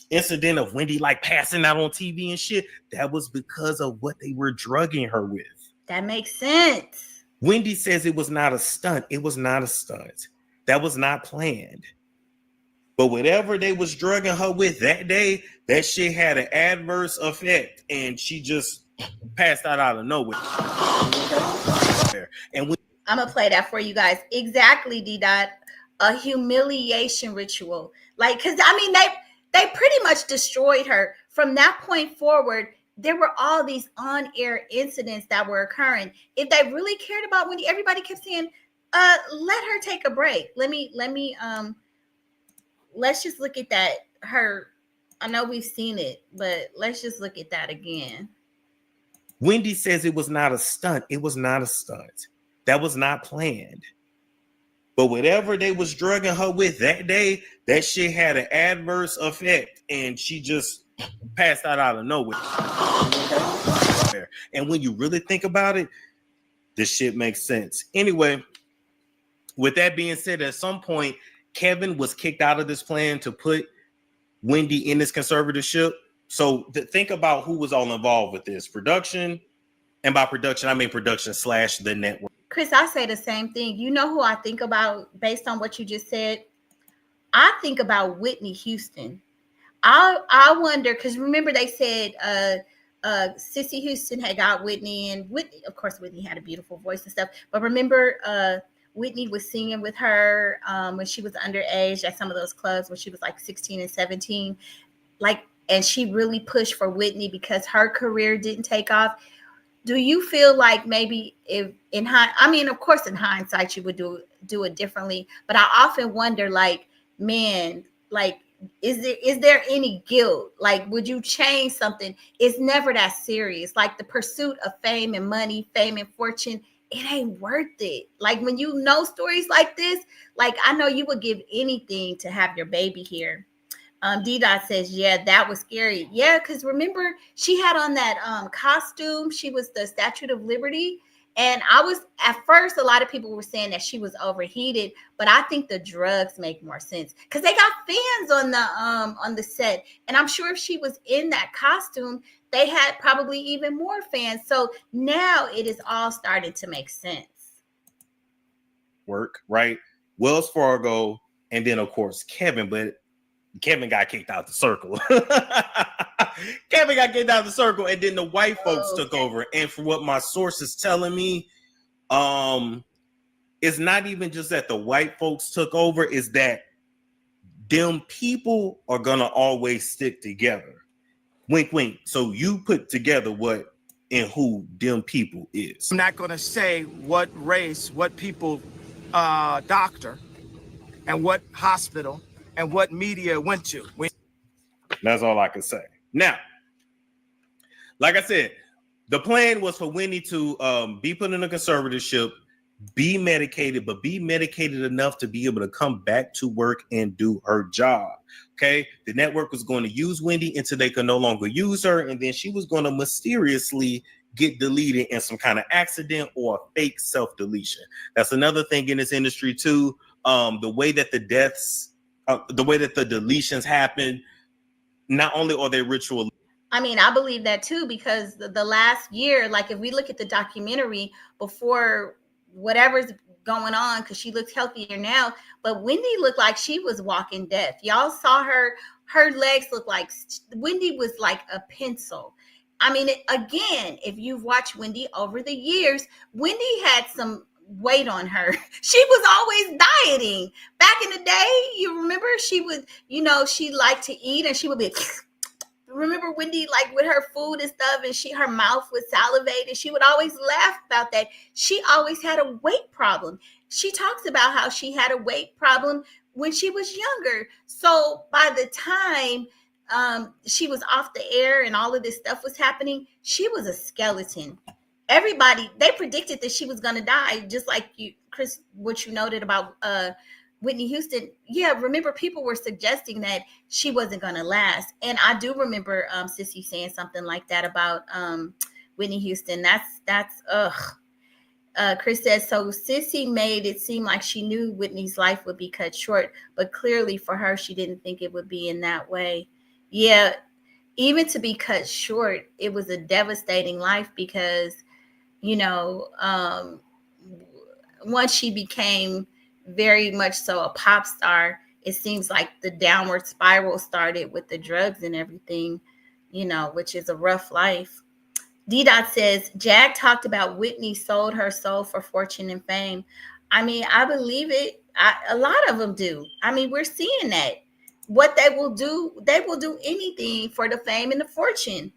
incident of Wendy like passing out on TV and shit, that was because of what they were drugging her with. That makes sense. Wendy says it was not a stunt. It was not a stunt. That was not planned. But whatever they was drugging her with that day, that shit had an adverse effect, and she just passed out of nowhere. And I'm gonna play that for you guys. Exactly, D Dot. A humiliation ritual. Like, because I mean, they pretty much destroyed her. From that point forward, there were all these on-air incidents that were occurring. If they really cared about Wendy, everybody kept saying, let her take a break. Let's just look at that. I know we've seen it, but let's just look at that again. Wendy says it was not a stunt. It was not a stunt. That was not planned. But whatever they was drugging her with that day, that shit had an adverse effect, and she just passed out of nowhere. And when you really think about it, this shit makes sense. Anyway, with that being said, at some point, Kevin was kicked out of this plan to put Wendy in this conservatorship. So think about who was all involved with this production. And by production, I mean production / the network. Chris, I say the same thing. You know who I think about based on what you just said? I think about Whitney Houston. I wonder, because remember they said Sissy Houston had got Whitney, and Whitney, of course, Whitney had a beautiful voice and stuff. But remember, Whitney was singing with her when she was underage at some of those clubs when she was like 16 and 17. And she really pushed for Whitney because her career didn't take off. Do you feel like maybe if of course, in hindsight, you would do it differently, but I often wonder, is there any guilt? Like, would you change something? It's never that serious. Like the pursuit of fame and money, fame and fortune, it ain't worth it. Like when you know stories like this, like I know you would give anything to have your baby here. D-Dot says, yeah, that was scary. Yeah, because remember, she had on that costume. She was the Statue of Liberty. And at first, a lot of people were saying that she was overheated, but I think the drugs make more sense because they got fans on the set. And I'm sure if she was in that costume, they had probably even more fans. So now it is all starting to make sense. Work, right? Wells Fargo, and then, of course, Kevin, but Kevin got kicked out the circle. Kevin got kicked out of the circle, and then the white folks took over. And from what my source is telling me, it's not even just that the white folks took over, is that them people are gonna always stick together. Wink, wink. So you put together what and who them people is. I'm not gonna say what race, what people, doctor, and what hospital, and what media went to. That's all I can say. Now, like I said, the plan was for Wendy to be put in a conservatorship, be medicated, but be medicated enough to be able to come back to work and do her job. Okay, the network was going to use Wendy until they could no longer use her, and then she was going to mysteriously get deleted in some kind of accident or a fake self-deletion. That's another thing in this industry too. The way that the deaths, the way that the deletions happen, not only are they ritual. I mean, I believe that too, because the last year, like if we look at the documentary before whatever's going on, because she looks healthier now, but Wendy looked like she was walking death. Y'all saw her legs look like, Wendy was like a pencil. I mean, again, if you've watched Wendy over the years, Wendy had some weight on her. She was always dieting. Back in the day, you remember she would, she liked to eat and she would be, remember Wendy, like with her food and stuff, and her mouth would salivate and she would always laugh about that. She always had a weight problem. She talks about how she had a weight problem when she was younger. So by the time she was off the air and all of this stuff was happening, she was a skeleton. Everybody, they predicted that she was going to die, just like you, Chris, what you noted about Whitney Houston. Yeah, remember people were suggesting that she wasn't going to last. And I do remember Sissy saying something like that about Whitney Houston. That's Chris says, so Sissy made it seem like she knew Whitney's life would be cut short, but clearly for her, she didn't think it would be in that way. Yeah, even to be cut short, it was a devastating life because, once she became very much so a pop star, it seems like the downward spiral started with the drugs and everything, which is a rough life. D-Dot says, Jag talked about Whitney sold her soul for fortune and fame. I mean, I believe it. A lot of them do. I mean, we're seeing that. What they will do anything for the fame and the fortune.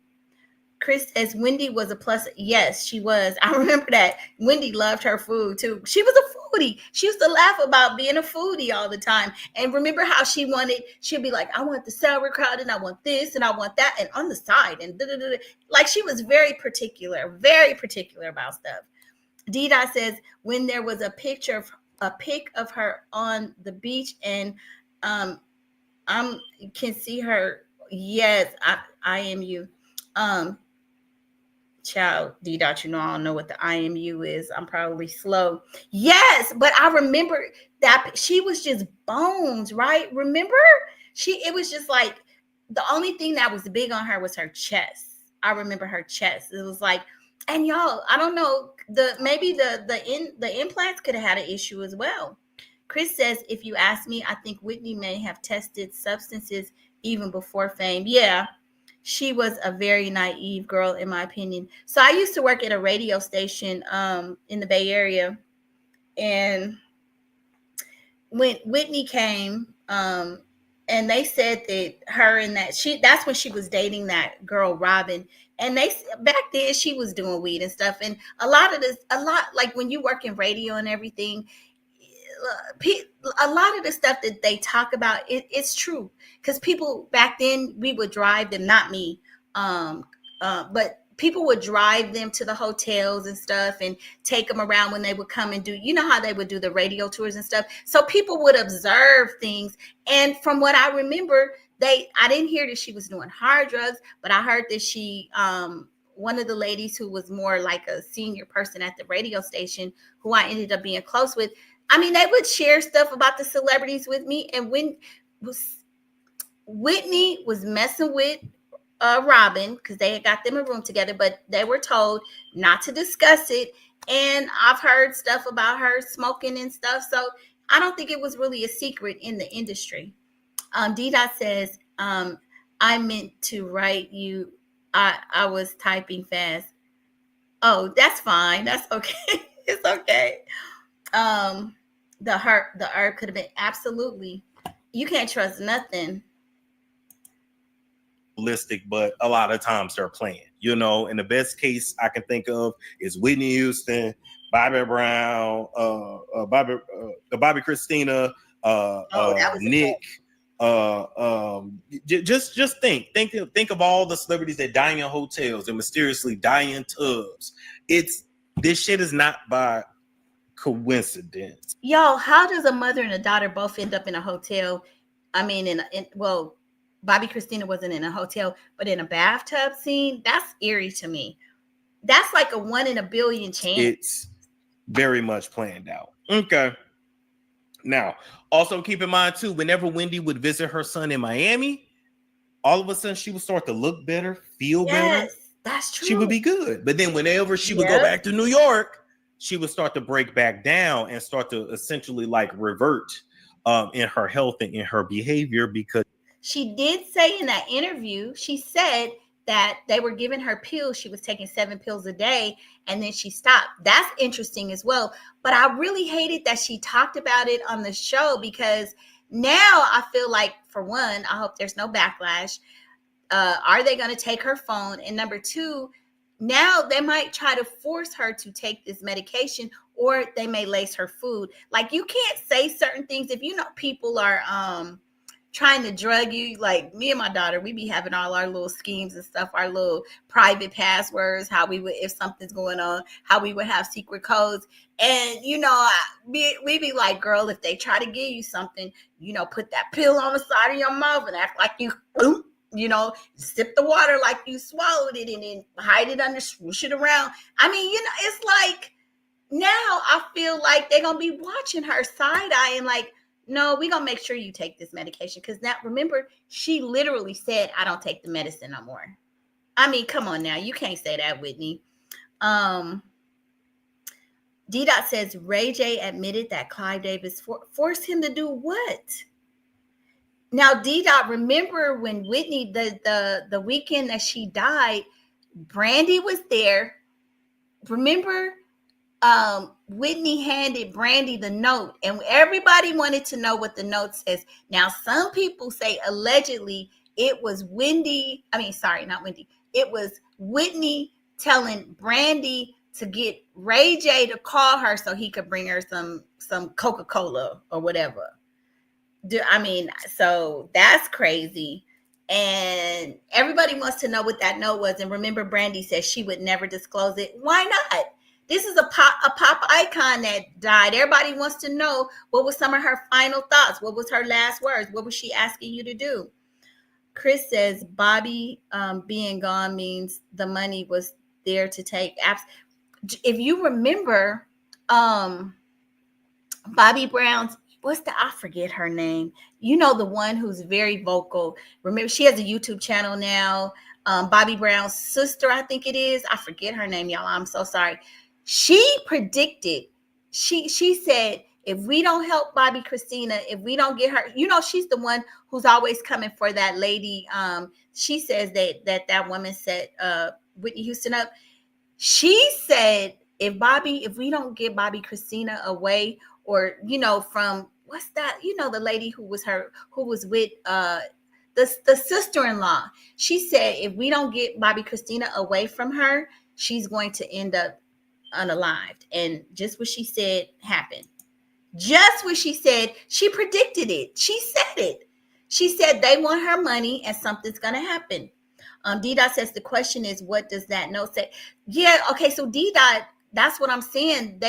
Chris says Wendy was a plus. Yes, she was. I remember that. Wendy loved her food too. She was a foodie. She used to laugh about being a foodie all the time. And remember how she'd be like, I want the sauerkraut and I want this and I want that and on the side and da-da-da-da. Like she was very particular about stuff. D-Dot says when there was a pic of her on the beach and can see her. Yes, I am you. Child, D-Dot, I don't know what the IMU is. I'm probably slow. Yes, but I remember that she was just bones, right? Remember? It was just like the only thing that was big on her was her chest. I remember her chest. It was like, and y'all, I don't know, maybe the implants could have had an issue as well. Chris says, if you ask me, I think Whitney may have tested substances even before fame. Yeah. She was a very naive girl, in my opinion. So I used to work at a radio station in the Bay Area. And when Whitney came, and they said that her and that's when she was dating that girl, Robin. And back then she was doing weed and stuff. And a lot like when you work in radio and everything, a lot of the stuff that they talk about, it's true. Because people back then, we would drive them, not me, but people would drive them to the hotels and stuff and take them around when they would come and do, how they would do the radio tours and stuff. So people would observe things. And from what I remember, I didn't hear that she was doing hard drugs, but I heard that she, one of the ladies who was more like a senior person at the radio station, who I ended up being close with, I mean, they would share stuff about the celebrities with me. And when Whitney was messing with Robin, because they had got them a room together, but they were told not to discuss it. And I've heard stuff about her smoking and stuff. So I don't think it was really a secret in the industry. D-Dot says, I meant to write you. I was typing fast. Oh, that's fine. That's okay. It's okay. The herb could have been absolutely. You can't trust nothing. But a lot of times they're playing, and the best case I can think of is Whitney Houston, Bobby Brown, Bobby Christina, Nick. Just think of all the celebrities that die in hotels and mysteriously die in tubs. This shit is not by coincidence. Yo, how does a mother and a daughter both end up in a hotel? I mean, Bobby Christina wasn't in a hotel, but in a bathtub scene, that's eerie to me. That's like a 1 in a billion chance. It's very much planned out. Okay. Now, also keep in mind too, whenever Wendy would visit her son in Miami, all of a sudden she would start to look better, feel better. That's true. She would be good. But then whenever she would go back to New York, she would start to break back down and start to essentially like revert in her health and in her behavior, because she did say in that interview, she said that they were giving her pills. She was taking 7 pills a day and then she stopped. That's interesting as well. But I really hated that she talked about it on the show, because now I feel like, for one, I hope there's no backlash. Are they going to take her phone? And number 2, now they might try to force her to take this medication, or they may lace her food. Like, you can't say certain things if you know people are trying to drug you. Like me and my daughter, we be having all our little schemes and stuff, our little private passwords, how we would, if something's going on, how we would have secret codes. And, you know, we be like, girl, if they try to give you something, you know, put that pill on the side of your mouth and act like you know, sip the water like you swallowed it, and then hide it under, swoosh it around. I mean, you know, it's like, now I feel like they're going to be watching her side-eyeing like, no, we're going to make sure you take this medication. Because now, remember, she literally said, I don't take the medicine no more. I mean, come on now. You can't say that, Whitney. D-Dot says, Ray J admitted that Clive Davis forced him to do what? Now, D-Dot, remember when Whitney, the weekend that she died, Brandy was there. Remember, Whitney handed Brandy the note, and everybody wanted to know what the note says. Now, some people say allegedly it was Wendy. I mean, sorry, not Wendy. It was Whitney telling Brandy to get Ray J to call her so he could bring her some Coca-Cola or whatever. I mean, so that's crazy. And everybody wants to know what that note was. And remember, Brandy said she would never disclose it. Why not? This is a pop icon that died. Everybody wants to know what was some of her final thoughts. What was her last words? What was she asking you to do? Chris says Bobby being gone means the money was there to take. If you remember, Bobby Brown's, I forget her name. You know, the one who's very vocal. Remember, she has a YouTube channel now. Bobby Brown's sister, I think it is. I forget her name, y'all. I'm so sorry. She predicted, she said, if we don't help Bobby Christina, if we don't get her, you know, she's the one who's always coming for that lady. She says that woman set Whitney Houston up. She said, if we don't get Bobby Christina away, or, you know, from, what's that? You know, the lady who was with the sister-in-law. She said, if we don't get Bobby Christina away from her, she's going to end up unalived. And just what she said happened. Just what she said, she predicted it. She said it. She said they want her money and something's going to happen. D-Dot says the question is, what does that note say? Yeah, okay, so D-Dot, that's what I'm saying.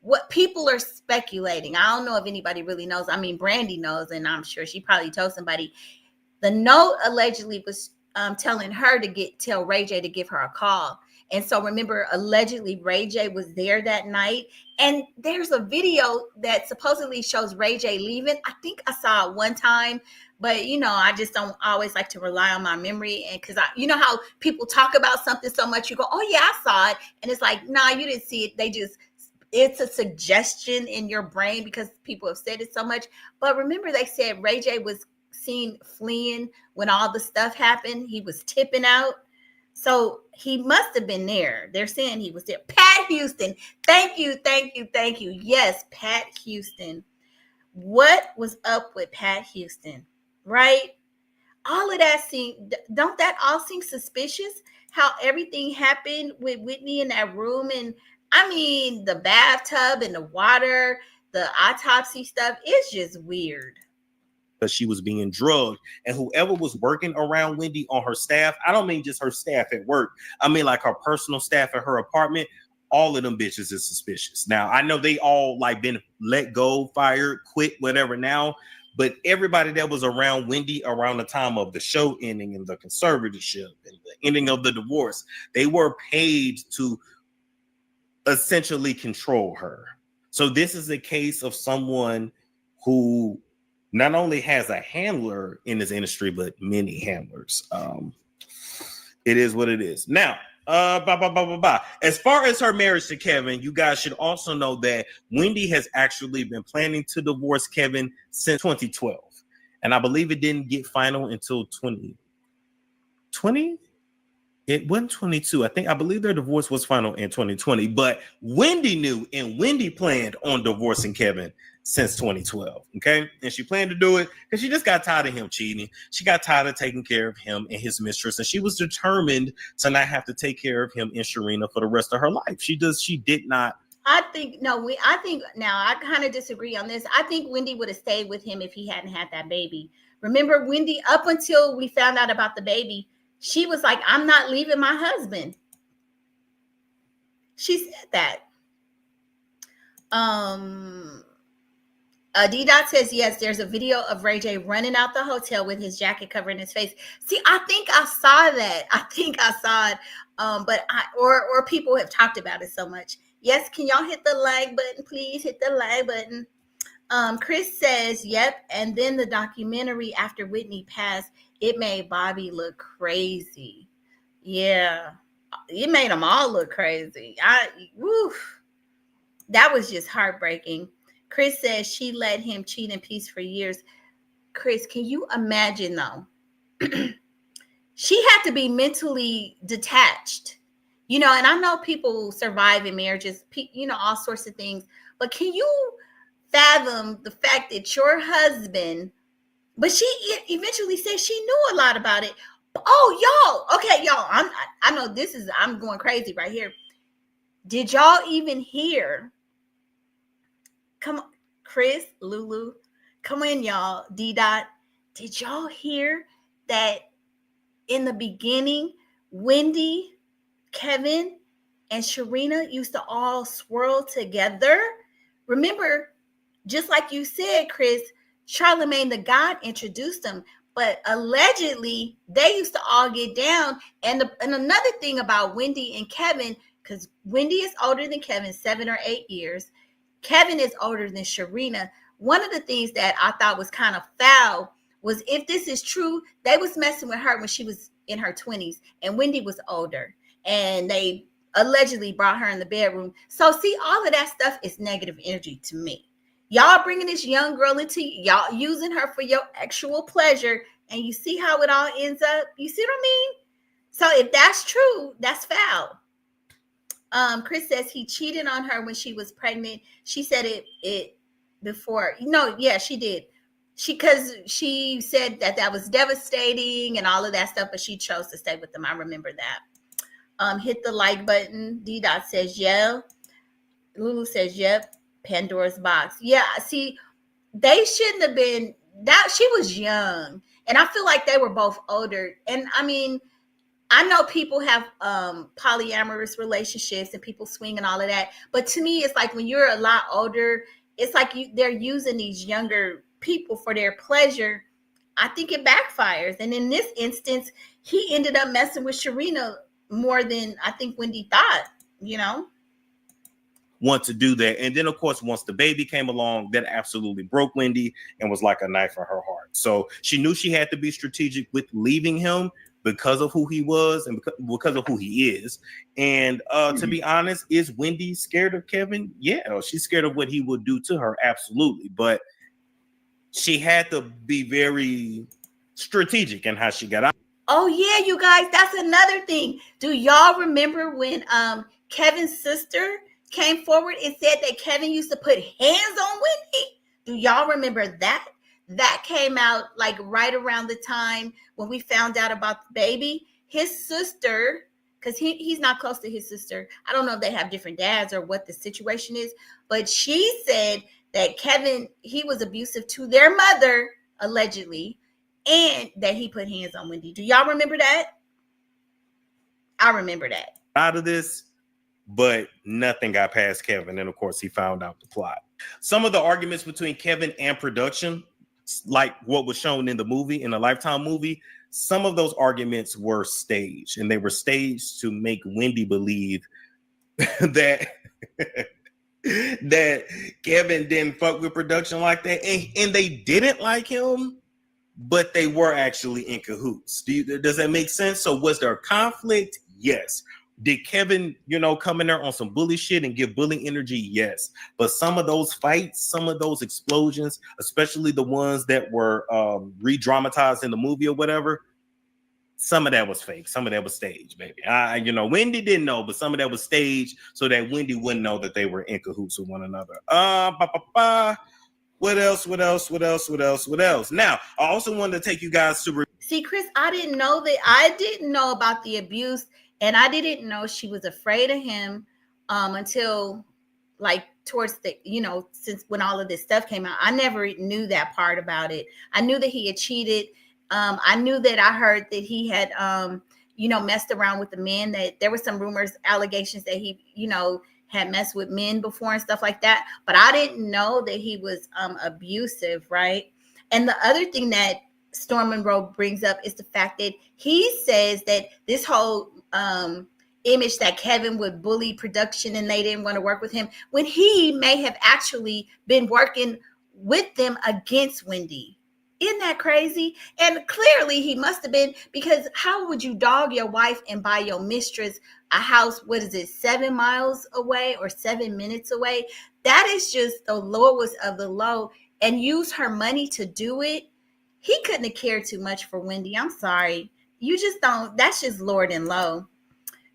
What people are speculating. I don't know if anybody really knows. I mean, Brandy knows, and I'm sure she probably told somebody. The note allegedly was telling her to tell Ray J to give her a call. And so remember, allegedly Ray J was there that night. And there's a video that supposedly shows Ray J leaving. I think I saw it one time, but you know, I just don't always like to rely on my memory. And because you know how people talk about something so much, you go, oh yeah, I saw it. And it's like, nah, you didn't see it. It's a suggestion in your brain because people have said it so much. But remember, they said Ray J was seen fleeing when all the stuff happened. He was tipping out. So he must have been there. They're saying he was there. Pat Houston. Thank you. Yes, Pat Houston. What was up with Pat Houston? Right? All of that don't that all seem suspicious? How everything happened with Whitney in that room, and I mean the bathtub and the water, the autopsy stuff, it's just weird. Because she was being drugged, and whoever was working around Wendy on her staff, I don't mean just her staff at work, I mean like her personal staff at her apartment, all of them bitches is suspicious. Now I know they all like been let go, fired, quit, whatever now, but everybody that was around Wendy around the time of the show ending and the conservatorship and the ending of the divorce, they were paid to essentially control her. So this is a case of someone who not only has a handler in this industry, but many handlers. It is what it is. Now, as far as her marriage to Kevin, you guys should also know that Wendy has actually been planning to divorce Kevin since 2012. And I believe it didn't get final until 2020. It wasn't 22. I believe their divorce was final in 2020, but Wendy knew and Wendy planned on divorcing Kevin since 2012. Okay. And she planned to do it because she just got tired of him cheating. She got tired of taking care of him and his mistress. And she was determined to not have to take care of him and Sharina for the rest of her life. She did not. I think I kind of disagree on this. I think Wendy would have stayed with him if he hadn't had that baby. Remember, Wendy, up until we found out about the baby, she was like, I'm not leaving my husband. She said that. D-Dot says, yes, there's a video of Ray J running out the hotel with his jacket covering his face. See, I think I saw that. But people have talked about it so much. Yes, can y'all hit the like button, please? Hit the like button. Chris says, yep. And then the documentary after Whitney passed, it made Bobby look crazy. Yeah, it made them all look crazy. That was just heartbreaking. Chris says she let him cheat in peace for years. Chris, can you imagine though? She had to be mentally detached, and I know people survive in marriages, all sorts of things, but can you fathom the fact that your husband, but she eventually said she knew a lot about it. Oh, y'all. Okay, y'all. I know I'm going crazy right here. Did y'all even hear? Come on, Chris, Lulu. Come in, y'all. D-Dot. Did y'all hear that in the beginning, Wendy, Kevin, and Sharina used to all swirl together? Remember, just like you said, Chris, Charlemagne the God introduced them, but allegedly they used to all get down. And another thing about Wendy and Kevin, because Wendy is older than Kevin, 7 or 8 years. Kevin is older than Sharina. One of the things that I thought was kind of foul was, if this is true, they was messing with her when she was in her 20s and Wendy was older, and they allegedly brought her in the bedroom. So see, all of that stuff is negative energy to me. Y'all bringing this young girl into y'all, using her for your actual pleasure, and you see how it all ends up. You see what I mean? So if that's true, that's foul. Chris says he cheated on her when she was pregnant. She said it before. No, yeah, she did. Because she said that was devastating and all of that stuff, but she chose to stay with them. I remember that. Hit the like button. D-Dot says, yeah. Lulu says, yep. Pandora's box. Yeah, see, they shouldn't have been that. She was young, and I feel like they were both older. And I mean, I know people have polyamorous relationships and people swing and all of that, but to me, it's like when you're a lot older, it's like they're using these younger people for their pleasure. I think it backfires. And in this instance, he ended up messing with Sharina more than I think Wendy thought, want to do that. And then, of course, once the baby came along, that absolutely broke Wendy and was like a knife in her heart. So she knew she had to be strategic with leaving him because of who he was and because of who he is. And to be honest, is Wendy scared of Kevin? Yeah, she's scared of what he would do to her. Absolutely. But she had to be very strategic in how she got out. Oh, yeah, you guys, that's another thing. Do y'all remember when Kevin's sister came forward and said that Kevin used to put hands on Wendy? Do y'all remember that? That came out like right around the time when we found out about the baby. His sister, because he's not close to his sister. I don't know if they have different dads or what the situation is, but she said that Kevin, he was abusive to their mother, allegedly, and that he put hands on Wendy. Do y'all remember that? I remember that. Out of this, but nothing got past Kevin. And of course, he found out the plot. Some of the arguments between Kevin and production like what was shown in the movie, in the Lifetime movie, some of those arguments were staged, and they were staged to make Wendy believe that that Kevin didn't fuck with production like that, and they didn't like him, but they were actually in cahoots. Does that make sense? So was there a conflict? Yes. Did Kevin, come in there on some bully shit and give bullying energy? Yes. But some of those fights, some of those explosions, especially the ones that were re-dramatized in the movie or whatever, some of that was fake. Some of that was staged, baby. Wendy didn't know, but some of that was staged so that Wendy wouldn't know that they were in cahoots with one another. What else? Now, I also wanted to take you guys to... See, Chris, I didn't know that. I didn't know about the abuse, and I didn't know she was afraid of him until like towards the, since when all of this stuff came out. I never knew that part about it. I knew that he had cheated. I knew that I heard that he had, messed around with the men, that there were some rumors, allegations that he, had messed with men before and stuff like that. But I didn't know that he was abusive, right? And the other thing that Storm Monroe brings up is the fact that he says that this whole image that Kevin would bully production and they didn't want to work with him, when he may have actually been working with them against Wendy. Isn't that crazy? And clearly he must have been, because how would you dog your wife and buy your mistress a house, 7 miles away or 7 minutes away? That is just the lowest of the low, and use her money to do it. He couldn't have cared too much for Wendy. I'm sorry. You just don't. That's just Lord and low.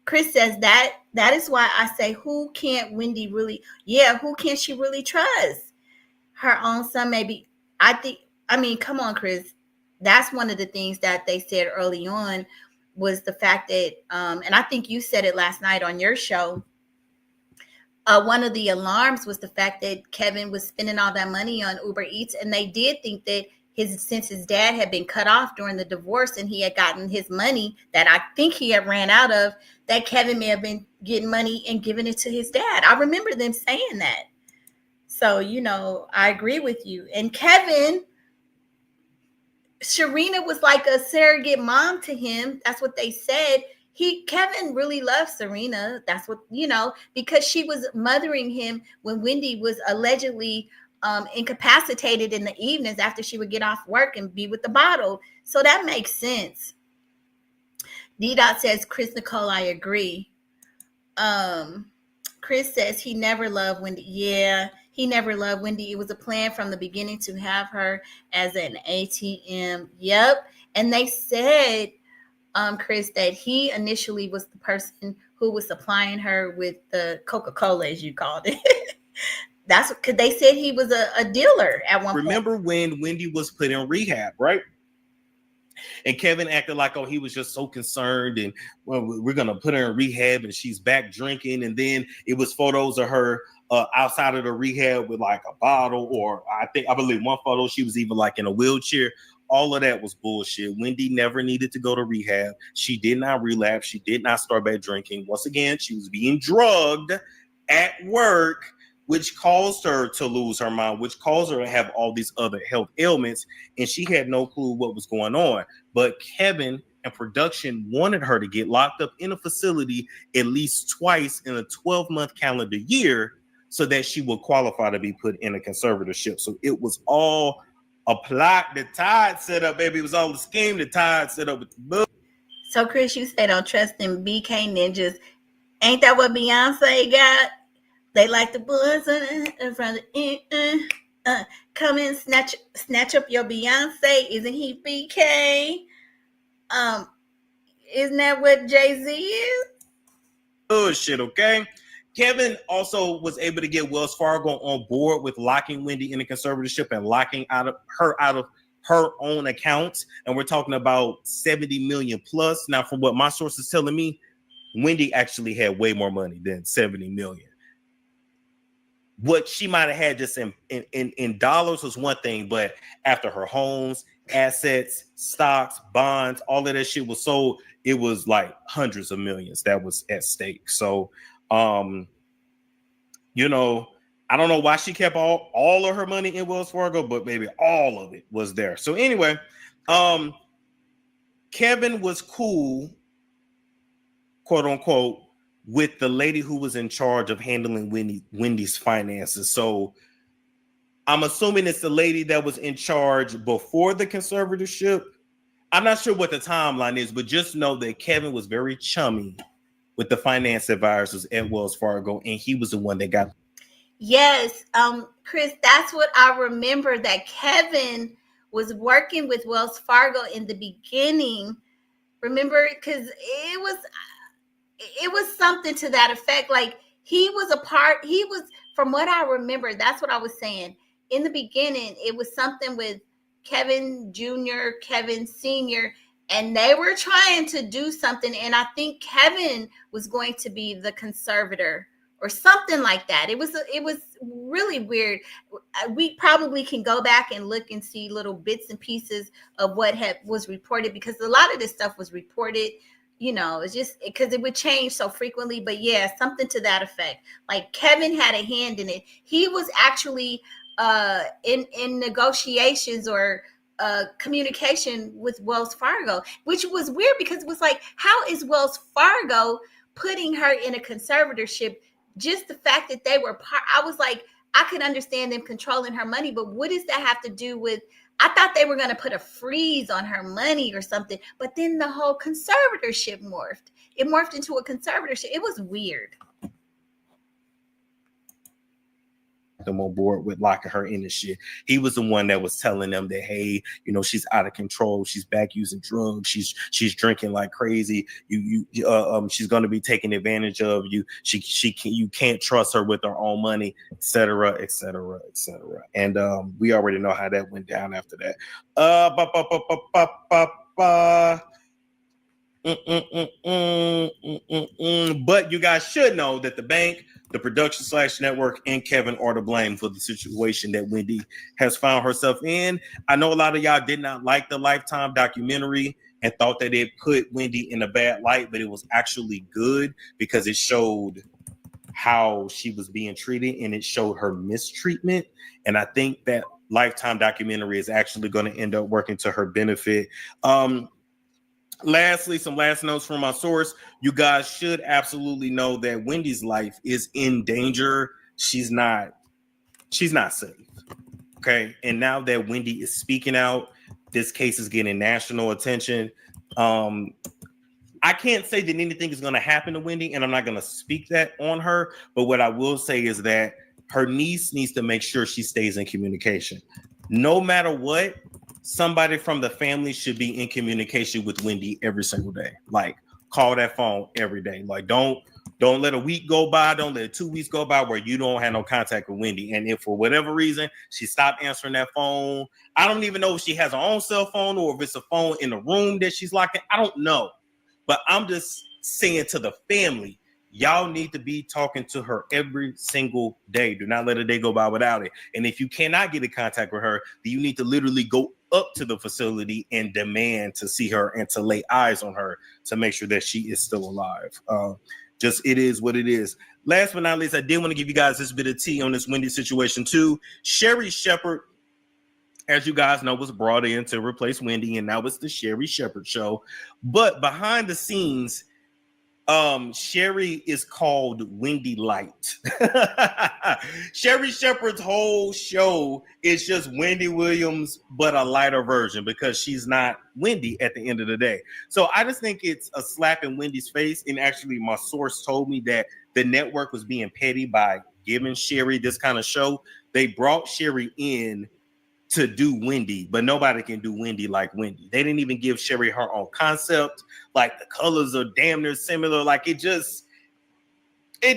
Chris says that is why I say, who can't Wendy really, who can't she really trust? Her own son, maybe. Come on, Chris. That's one of the things that they said early on was the fact that, and I think you said it last night on your show, one of the alarms was the fact that Kevin was spending all that money on Uber Eats, and they did think that since his dad had been cut off during the divorce and he had gotten his money that I think he had ran out of, that Kevin may have been getting money and giving it to his dad. I remember them saying that. So, I agree with you. And Kevin... Sharina was like a surrogate mom to him. That's what they said. Kevin really loved Serena. That's what, because she was mothering him when Wendy was allegedly incapacitated in the evenings after she would get off work and be with the bottle. So that makes sense. D-Dot says, Chris Nicole, I agree. Chris says he never loved Wendy. Yeah. He never loved Wendy. It was a plan from the beginning to have her as an ATM. Yep. And they said, Chris, that he initially was the person who was supplying her with the Coca-Cola, as you called it. That's because they said he was a dealer at one point. Remember when Wendy was put in rehab, right? And Kevin acted like, he was just so concerned, and we're gonna put her in rehab, and she's back drinking. And then it was photos of her outside of the rehab with like a bottle, or I believe one photo she was even like in a wheelchair. All of that was bullshit. Wendy never needed to go to rehab. She did not relapse. She did not start back drinking. Once again, she was being drugged at work, which caused her to lose her mind, which caused her to have all these other health ailments, and she had no clue what was going on. But Kevin and production wanted her to get locked up in a facility at least twice in a 12-month calendar year so that she would qualify to be put in a conservatorship. So it was all a plot that Todd set up, baby. It was all a scheme that Todd set up with the book. So, Chris, you say don't trust them BK ninjas. Ain't that what Beyonce got? They like the buzz in front of come in, snatch up your Beyonce. Isn't he BK? Isn't that what Jay-Z is? Oh shit, okay. Kevin also was able to get Wells Fargo on board with locking Wendy in a conservatorship and locking out of her own accounts. And we're talking about 70 million plus. Now, from what my source is telling me, Wendy actually had way more money than 70 million. What she might have had just in dollars was one thing, but after her homes, assets, stocks, bonds, all of that shit was sold, it was like hundreds of millions that was at stake. So, I don't know why she kept all of her money in Wells Fargo, but maybe all of it was there. So anyway, Kevin was cool, quote unquote, with the lady who was in charge of handling Wendy's finances. So I'm assuming it's the lady that was in charge before the conservatorship. I'm not sure what the timeline is, but just know that Kevin was very chummy with the finance advisors at Wells Fargo, and he was the one that got. Yes, Chris, that's what I remember, that Kevin was working with Wells Fargo in the beginning. Remember, because it was something to that effect. Like he was from what I remember, that's what I was saying. In the beginning, it was something with Kevin Jr., Kevin Sr., and they were trying to do something. And I think Kevin was going to be the conservator or something like that. It was really weird. We probably can go back and look and see little bits and pieces of what was reported, because a lot of this stuff was reported. It's just because it would change so frequently. But yeah, something to that effect. Like Kevin had a hand in it. He was actually in negotiations or communication with Wells Fargo, which was weird, because it was like, how is Wells Fargo putting her in a conservatorship? Just the fact that they were I was like, I could understand them controlling her money, but what does that have to do with? I thought they were going to put a freeze on her money or something, but then the whole conservatorship morphed. It morphed into a conservatorship. It was weird. Them on board with locking her in the shit. He was the one that was telling them that, hey, she's out of control. She's back using drugs. She's drinking like crazy. She's going to be taking advantage of you. You can't trust her with her own money, etc., etc., etc. And we already know how that went down after that. But you guys should know that the bank, the production / network, and Kevin are to blame for the situation that Wendy has found herself in. I know a lot of y'all did not like the Lifetime documentary and thought that it put Wendy in a bad light, but it was actually good because it showed how she was being treated and it showed her mistreatment. And I think that Lifetime documentary is actually going to end up working to her benefit. Lastly, some last notes from my source. You guys should absolutely know that Wendy's life is in danger. She's not safe. Okay. And now that Wendy is speaking out, this case is getting national attention. I can't say that anything is going to happen to Wendy, and I'm not going to speak that on her. But what I will say is that her niece needs to make sure she stays in communication. No matter what, somebody from the family should be in communication with Wendy every single day. Like, call that phone every day. Like, don't let a week go by. Don't let 2 weeks go by where you don't have no contact with Wendy. And if for whatever reason she stopped answering that phone, I don't even know if she has her own cell phone or if it's a phone in the room that she's locked in. I don't know. But I'm just saying to the family, y'all need to be talking to her every single day. Do not let a day go by without it. And if you cannot get in contact with her, then you need to literally go up to the facility and demand to see her and to lay eyes on her to make sure that she is still alive. Just it is what it is. Last but not least, I did want to give you guys this bit of tea on this Wendy situation too. Sherry Shepherd, as you guys know, was brought in to replace Wendy, and now it's the Sherry Shepherd show. But behind the scenes, Sherry is called Wendy Light. Sherry Shepherd's whole show is just Wendy Williams, but a lighter version because she's not Wendy at the end of the day. So I just think it's a slap in Wendy's face. And actually, my source told me that the network was being petty by giving Sherry this kind of show. They brought Sherry in to do Wendy, but nobody can do Wendy like Wendy. They didn't even give Sherry her own concept. Like, the colors are damn near similar. Like, it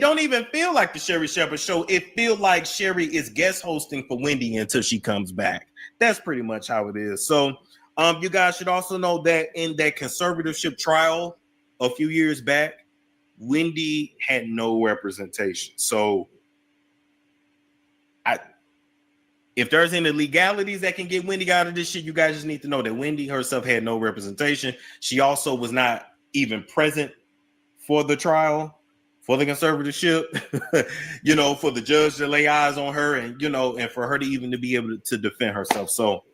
don't even feel like the Sherry Shepherd show. It feels like Sherry is guest hosting for Wendy until she comes back. That's pretty much how it is. So you guys should also know that in that conservatorship trial a few years back, Wendy had no representation. So if there's any legalities that can get Wendy out of this shit, you guys just need to know that Wendy herself had no representation. She also was not even present for the trial for the conservatorship, for the judge to lay eyes on her and, and for her to even to be able to defend herself. So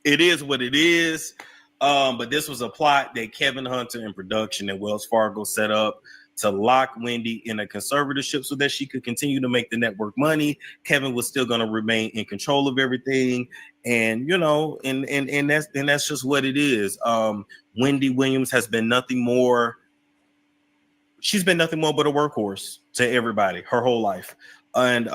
it is what it is. But this was a plot that Kevin Hunter in production and Wells Fargo set up to lock Wendy in a conservatorship so that she could continue to make the network money. Kevin was still going to remain in control of everything. And, and that's just what it is. Wendy Williams has been nothing more. She's been nothing more but a workhorse to everybody her whole life. And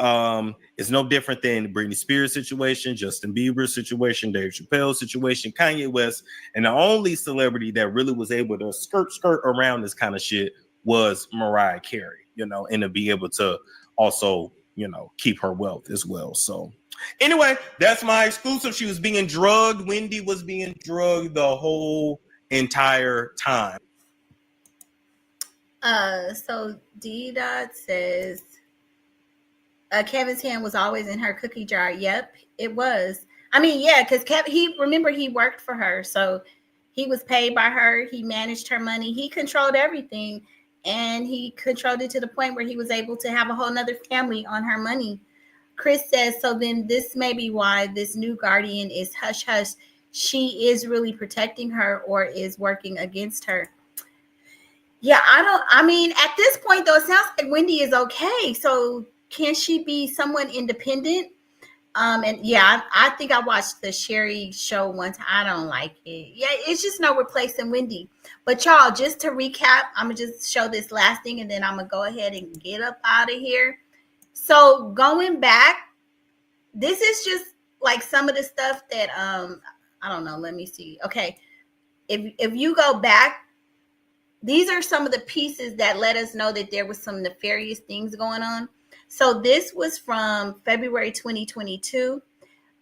it's no different than Britney Spears situation, Justin Bieber situation, Dave Chappelle situation, Kanye West. And the only celebrity that really was able to skirt around this kind of shit was Mariah Carey, and to be able to also, keep her wealth as well. So anyway, that's my exclusive. She was being drugged. Wendy was being drugged the whole entire time. So D-Dot says, Kevin's hand was always in her cookie jar. Yep, it was. I mean, yeah, because he worked for her. So he was paid by her. He managed her money. He controlled everything. And he controlled it to the point where he was able to have a whole nother family on her money. Chris says, so then this may be why this new guardian is hush hush. She is really protecting her or is working against her. Yeah, at this point, though, it sounds like Wendy is okay. So can she be someone independent? And yeah, I think I watched the Sherry show once. I don't like it. Yeah, it's just no replacing Wendy. But y'all, just to recap, I'm going to just show this last thing and then I'm going to go ahead and get up out of here. So going back, this is just like some of the stuff that, I don't know. Let me see. Okay. If you go back, these are some of the pieces that let us know that there was some nefarious things going on. So this was from February 2022.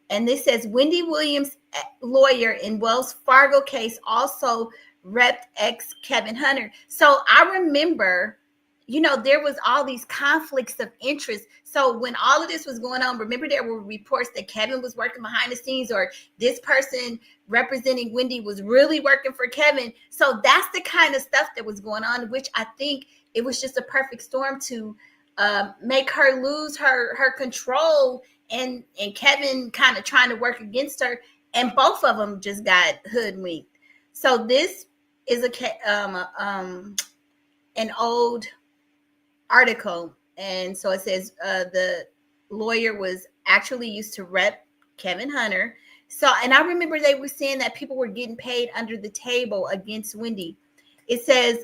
And this says Wendy Williams, lawyer in Wells Fargo case, also repped ex Kevin Hunter. So I remember, there was all these conflicts of interest. So when all of this was going on, remember there were reports that Kevin was working behind the scenes or this person representing Wendy was really working for Kevin. So that's the kind of stuff that was going on, which I think it was just a perfect storm to make her lose her control and Kevin kind of trying to work against her. And both of them just got hoodwinked. So this is an old article. And so it says the lawyer was actually used to rep Kevin Hunter. So, and I remember they were saying that people were getting paid under the table against Wendy. It says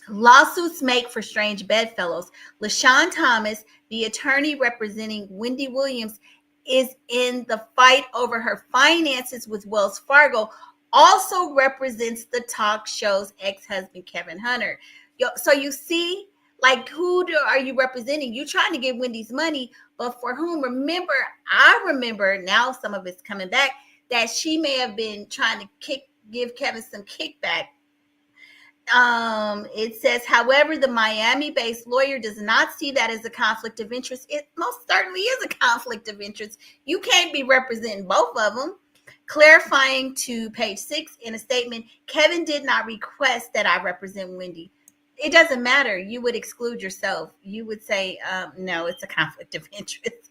lawsuits make for strange bedfellows. LaShawn Thomas, the attorney representing Wendy Williams, is in the fight over her finances with Wells Fargo, also represents the talk show's ex-husband, Kevin Hunter. So you see, like, who are you representing? You're trying to give Wendy's money, but for whom? I remember, now some of it's coming back, that she may have been trying to give Kevin some kickback. It says, however, the Miami-based lawyer does not see that as a conflict of interest. It most certainly is a conflict of interest. You can't be representing both of them. Clarifying to page 6 in a statement, Kevin did not request that I represent Wendy. It doesn't matter. You would exclude yourself. You would say, no, it's a conflict of interest.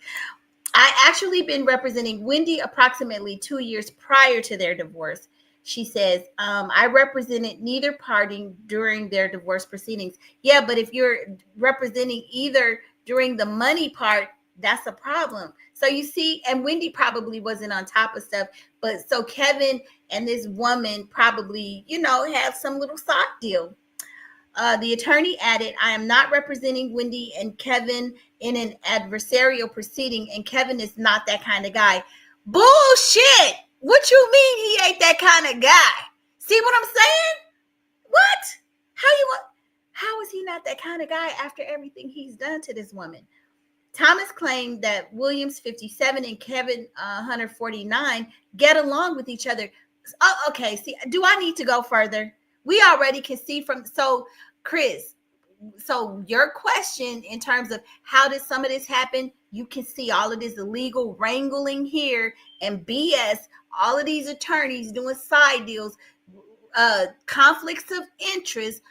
I actually been representing Wendy approximately 2 years prior to their divorce. She says, I represented neither party during their divorce proceedings. Yeah, but if you're representing either during the money part, that's a problem. So you see, and Wendy probably wasn't on top of stuff, but so Kevin and this woman probably, have some little side deal. The attorney added, I am not representing Wendy and Kevin in an adversarial proceeding, and Kevin is not that kind of guy. Bullshit! What you mean he ain't that kind of guy? See what I'm saying? What? How is he not that kind of guy after everything he's done to this woman? Thomas claimed that Williams, 57, and Kevin Hunter, 49, get along with each other. Oh, okay. See, do I need to go further? We already can see so Chris, so your question in terms of how did some of this happen, you can see all of this illegal wrangling here and BS, all of these attorneys doing side deals, conflicts of interest.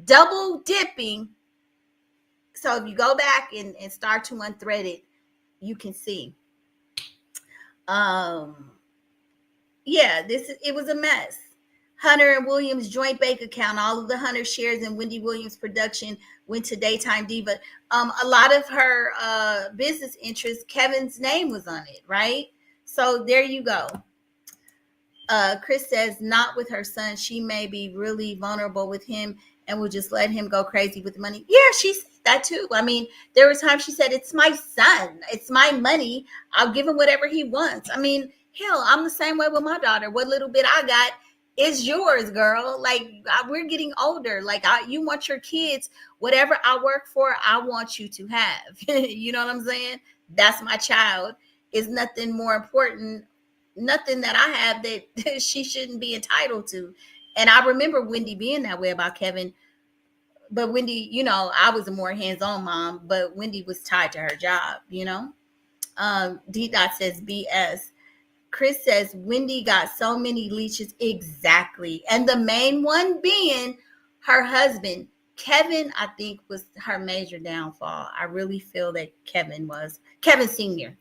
double dipping. So if you go back and start to unthread it, you can see. Yeah, it was a mess. Hunter and Williams joint bank account. All of the Hunter shares in Wendy Williams production went to Daytime Diva. A lot of her business interests, Kevin's name was on it, right? So there you go. Chris says, not with her son. She may be really vulnerable with him and will just let him go crazy with the money. Yeah, she said that too. I mean, there was times she said, it's my son. It's my money. I'll give him whatever he wants. I mean, hell, I'm the same way with my daughter. What little bit I got is yours, girl. Like, we're getting older. Like, you want your kids, whatever I work for, I want you to have. You know what I'm saying? That's my child. Is nothing more important, nothing that I have that she shouldn't be entitled to. And I remember Wendy being that way about Kevin. But Wendy, you know, I was a more hands-on mom, but Wendy was tied to her job, you know. D. Dot says BS. Chris says Wendy got so many leeches. Exactly. And the main one being her husband. Kevin, I think, was her major downfall. I really feel that Kevin Sr.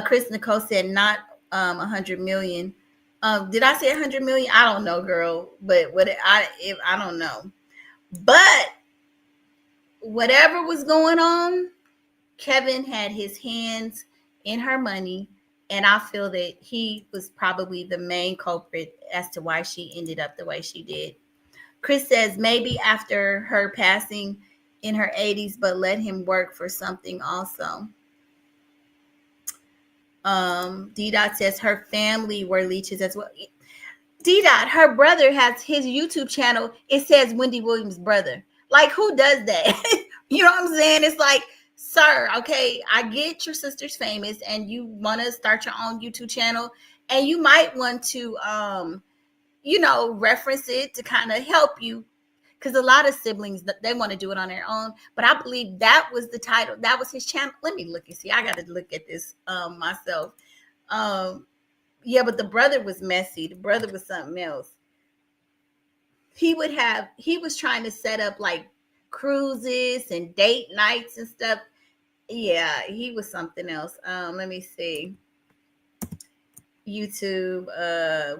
Chris Nicole said not 100 million. Did I say 100 million? I don't know, girl. But I don't know. But whatever was going on, Kevin had his hands in her money. And I feel that he was probably the main culprit as to why she ended up the way she did. Chris says maybe after her passing in her 80s, but let him work for something also. D. Dot says her family were leeches as well. D. Dot, her brother has his YouTube channel. It says Wendy Williams' brother. Like, who does that? You know what I'm saying? It's like, sir, okay, I get your sister's famous and you want to start your own YouTube channel and you might want to, reference it to kind of help you. Because a lot of siblings, they want to do it on their own. But I believe that was the title. That was his channel. Let me look and see. I got to look at this myself. Yeah, but the brother was messy. The brother was something else. He was trying to set up like cruises and date nights and stuff. Yeah, he was something else. Let me see. YouTube,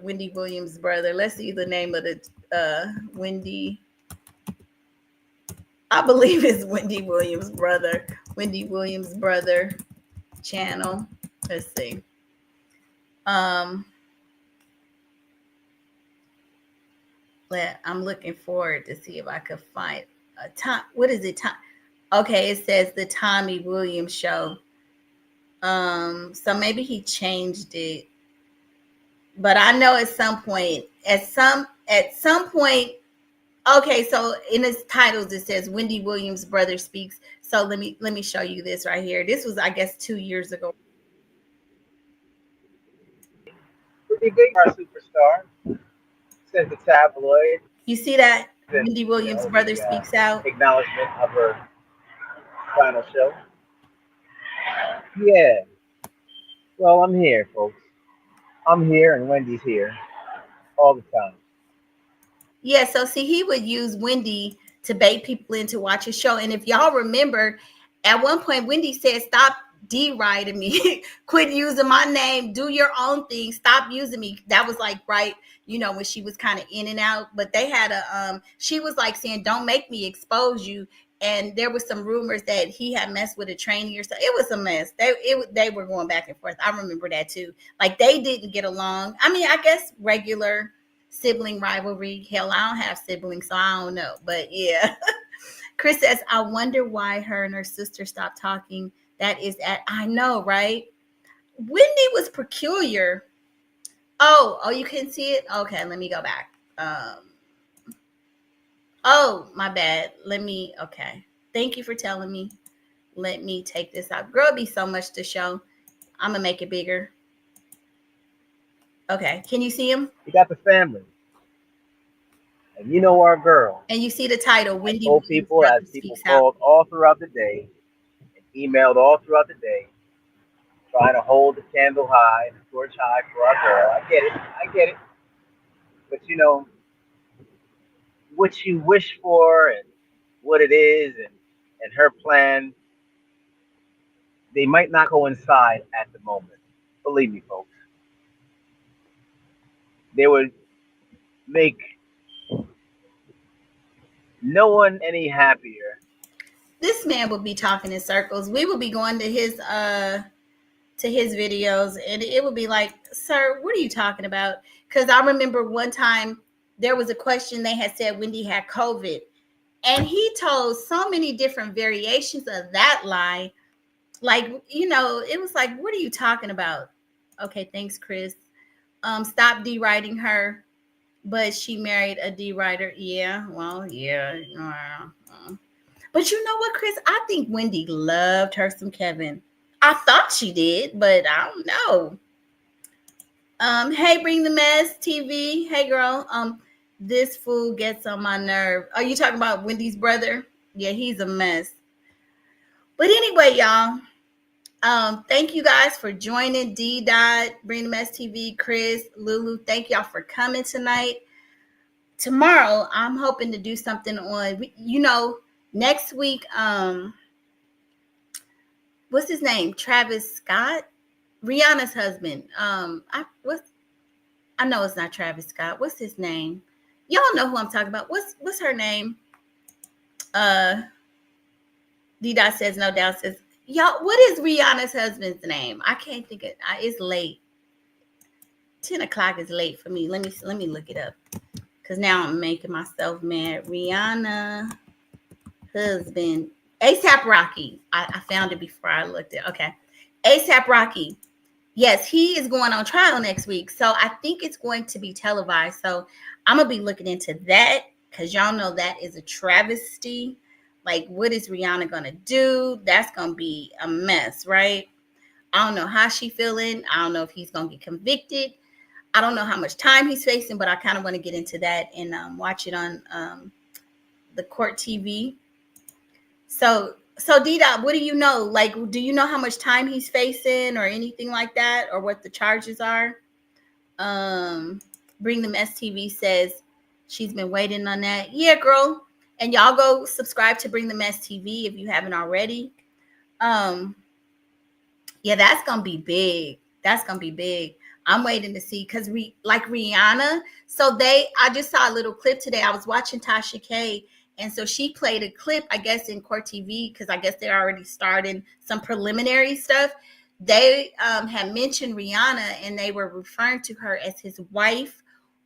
Wendy Williams' brother. Let's see the name of the Wendy. I believe it's Wendy Williams' brother. Wendy Williams' brother channel. Let's see. I'm looking forward to see if I could find a time. What is it? Okay, it says the Tommy Williams Show. So maybe he changed it. But I know at some point, okay, so in his titles it says Wendy Williams' brother speaks. So let me show you this right here. This was, I guess, 2 years ago. Pretty big our superstar, says the tabloid. You see that? Wendy Williams' brother speaks out. Acknowledgement of her final show. Yeah. Well, I'm here, folks. I'm here and Wendy's here all the time. Yeah, so see, he would use Wendy to bait people in to watch his show. And if y'all remember, at one point, Wendy said, stop D-writing me. Quit using my name. Do your own thing. Stop using me. That was like, right, when she was kind of in and out. But they had she was like saying, don't make me expose you. And there was some rumors that he had messed with a trainee or something. It was a mess. They were going back and forth. I remember that too. Like, they didn't get along. I mean, I guess regular sibling rivalry. Hell, I don't have siblings, so I don't know. But yeah. Chris says, I wonder why her and her sister stopped talking. I know, right? Wendy was peculiar. Oh, you couldn't see it? Okay, let me go back. Oh, my bad. Okay. Thank you for telling me. Let me take this out. Girl, be so much to show. I'm going to make it bigger. Okay. Can you see him? We got the family. And you know our girl. And you see the title, Wendy. Told people as people called all throughout the day and emailed all throughout the day, trying to hold the candle high, the torch high for our girl. I get it. But what you wish for and what it is and her plan, they might not coincide at the moment. Believe me, folks. They would make no one any happier. This man would be talking in circles. We would be going to his videos, and it would be like, sir, what are you talking about? Because I remember one time there was a question, they had said Wendy had COVID, and he told so many different variations of that lie. Like, you know, it was like, what are you talking about? Okay, thanks, Chris. Stop deriding her, but she married a derider. Yeah, well, yeah. But you know what, Chris? I think Wendy loved her some Kevin. I thought she did, but I don't know. Hey, Bring the Mess TV. Hey, girl. This fool gets on my nerve. Are you talking about Wendy's brother? Yeah, he's a mess. But anyway, y'all. Thank you guys for joining. D. Dot, Bring the Mess TV, Chris, Lulu. Thank y'all for coming tonight. Tomorrow, I'm hoping to do something on, you know, next week. What's his name? Travis Scott, Rihanna's husband. I know it's not Travis Scott. What's his name? Y'all know who I'm talking about. What's her name? D. Dot says no doubt says, y'all, what is Rihanna's husband's name? I can't think of it. It's late. 10 o'clock is late for me. Let me look it up. Because now I'm making myself mad. Rihanna husband. A$AP Rocky. I found it before I looked at it. Okay. A$AP Rocky. Yes, he is going on trial next week. So I think it's going to be televised. So I'm going to be looking into that because y'all know that is a travesty. Like, what is Rihanna going to do? That's going to be a mess, right? I don't know how she's feeling. I don't know if he's going to get convicted. I don't know how much time he's facing, but I kind of want to get into that and watch it on the court TV. So D-Dot, what do you know? Like, do you know how much time he's facing or anything like that, or what the charges are? Bring Them STV says she's been waiting on that. Yeah, girl. And y'all go subscribe to Bring Them STV if you haven't already. Yeah, that's gonna be big. That's gonna be big. I'm waiting to see because like Rihanna. So I just saw a little clip today. I was watching Tasha K. And so she played a clip, I guess, in Court TV, because I guess they're already starting some preliminary stuff. They had mentioned Rihanna, and they were referring to her as his wife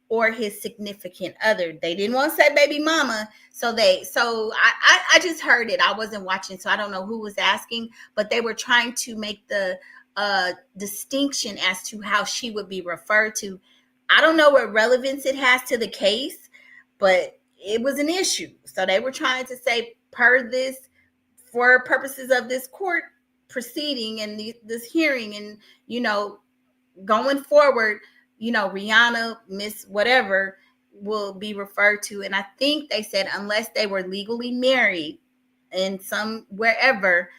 or his significant other. They didn't want to say baby mama. So I just heard it. I wasn't watching, so I don't know who was asking, but they were trying to make the distinction as to how she would be referred to. I don't know what relevance it has to the case, but it was an issue. So they were trying to say, per this, for purposes of this court proceeding and this hearing, and, you know, going forward, you know, Rihanna, Miss whatever, will be referred to. And I think they said unless they were legally married in some wherever,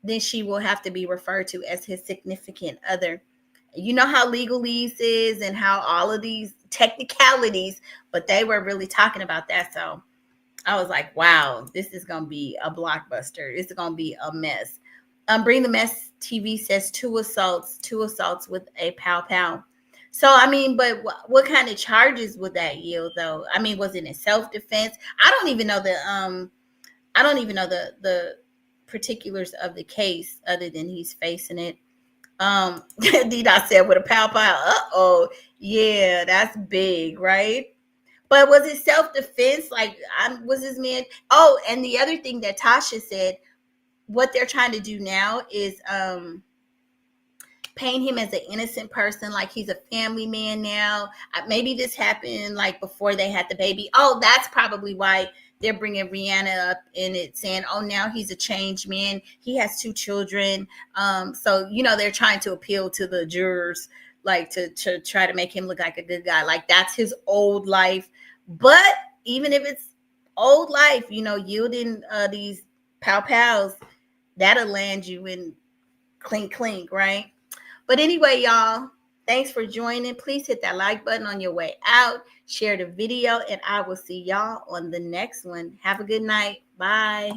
then she will have to be referred to as his significant other. You know how legalese is and how all of these technicalities, but they were really talking about that. So I was like, wow, this is going to be a blockbuster. It's going to be a mess. Bring the Mess TV says two assaults with a pow. So, I mean, but what kind of charges would that yield though? I mean, was it in self-defense? I don't even know the particulars of the case other than he's facing it. D-Dot said with a pow. Uh-oh. Yeah, that's big, right? But was it self-defense? Like, was this man? Oh, and the other thing that Tasha said, what they're trying to do now is paint him as an innocent person, like he's a family man now. Maybe this happened like before they had the baby. Oh, that's probably why they're bringing Rihanna up in it, saying, oh, now he's a changed man. He has 2 children. So, you know, they're trying to appeal to the jurors, like to try to make him look like a good guy. Like that's his old life. But even if it's old life, you know, yielding these pows, that'll land you in clink, right? But anyway, y'all, Thanks for joining. Please hit that like button on your way out. Share the video, and I will see y'all on the next one. Have a good night. Bye.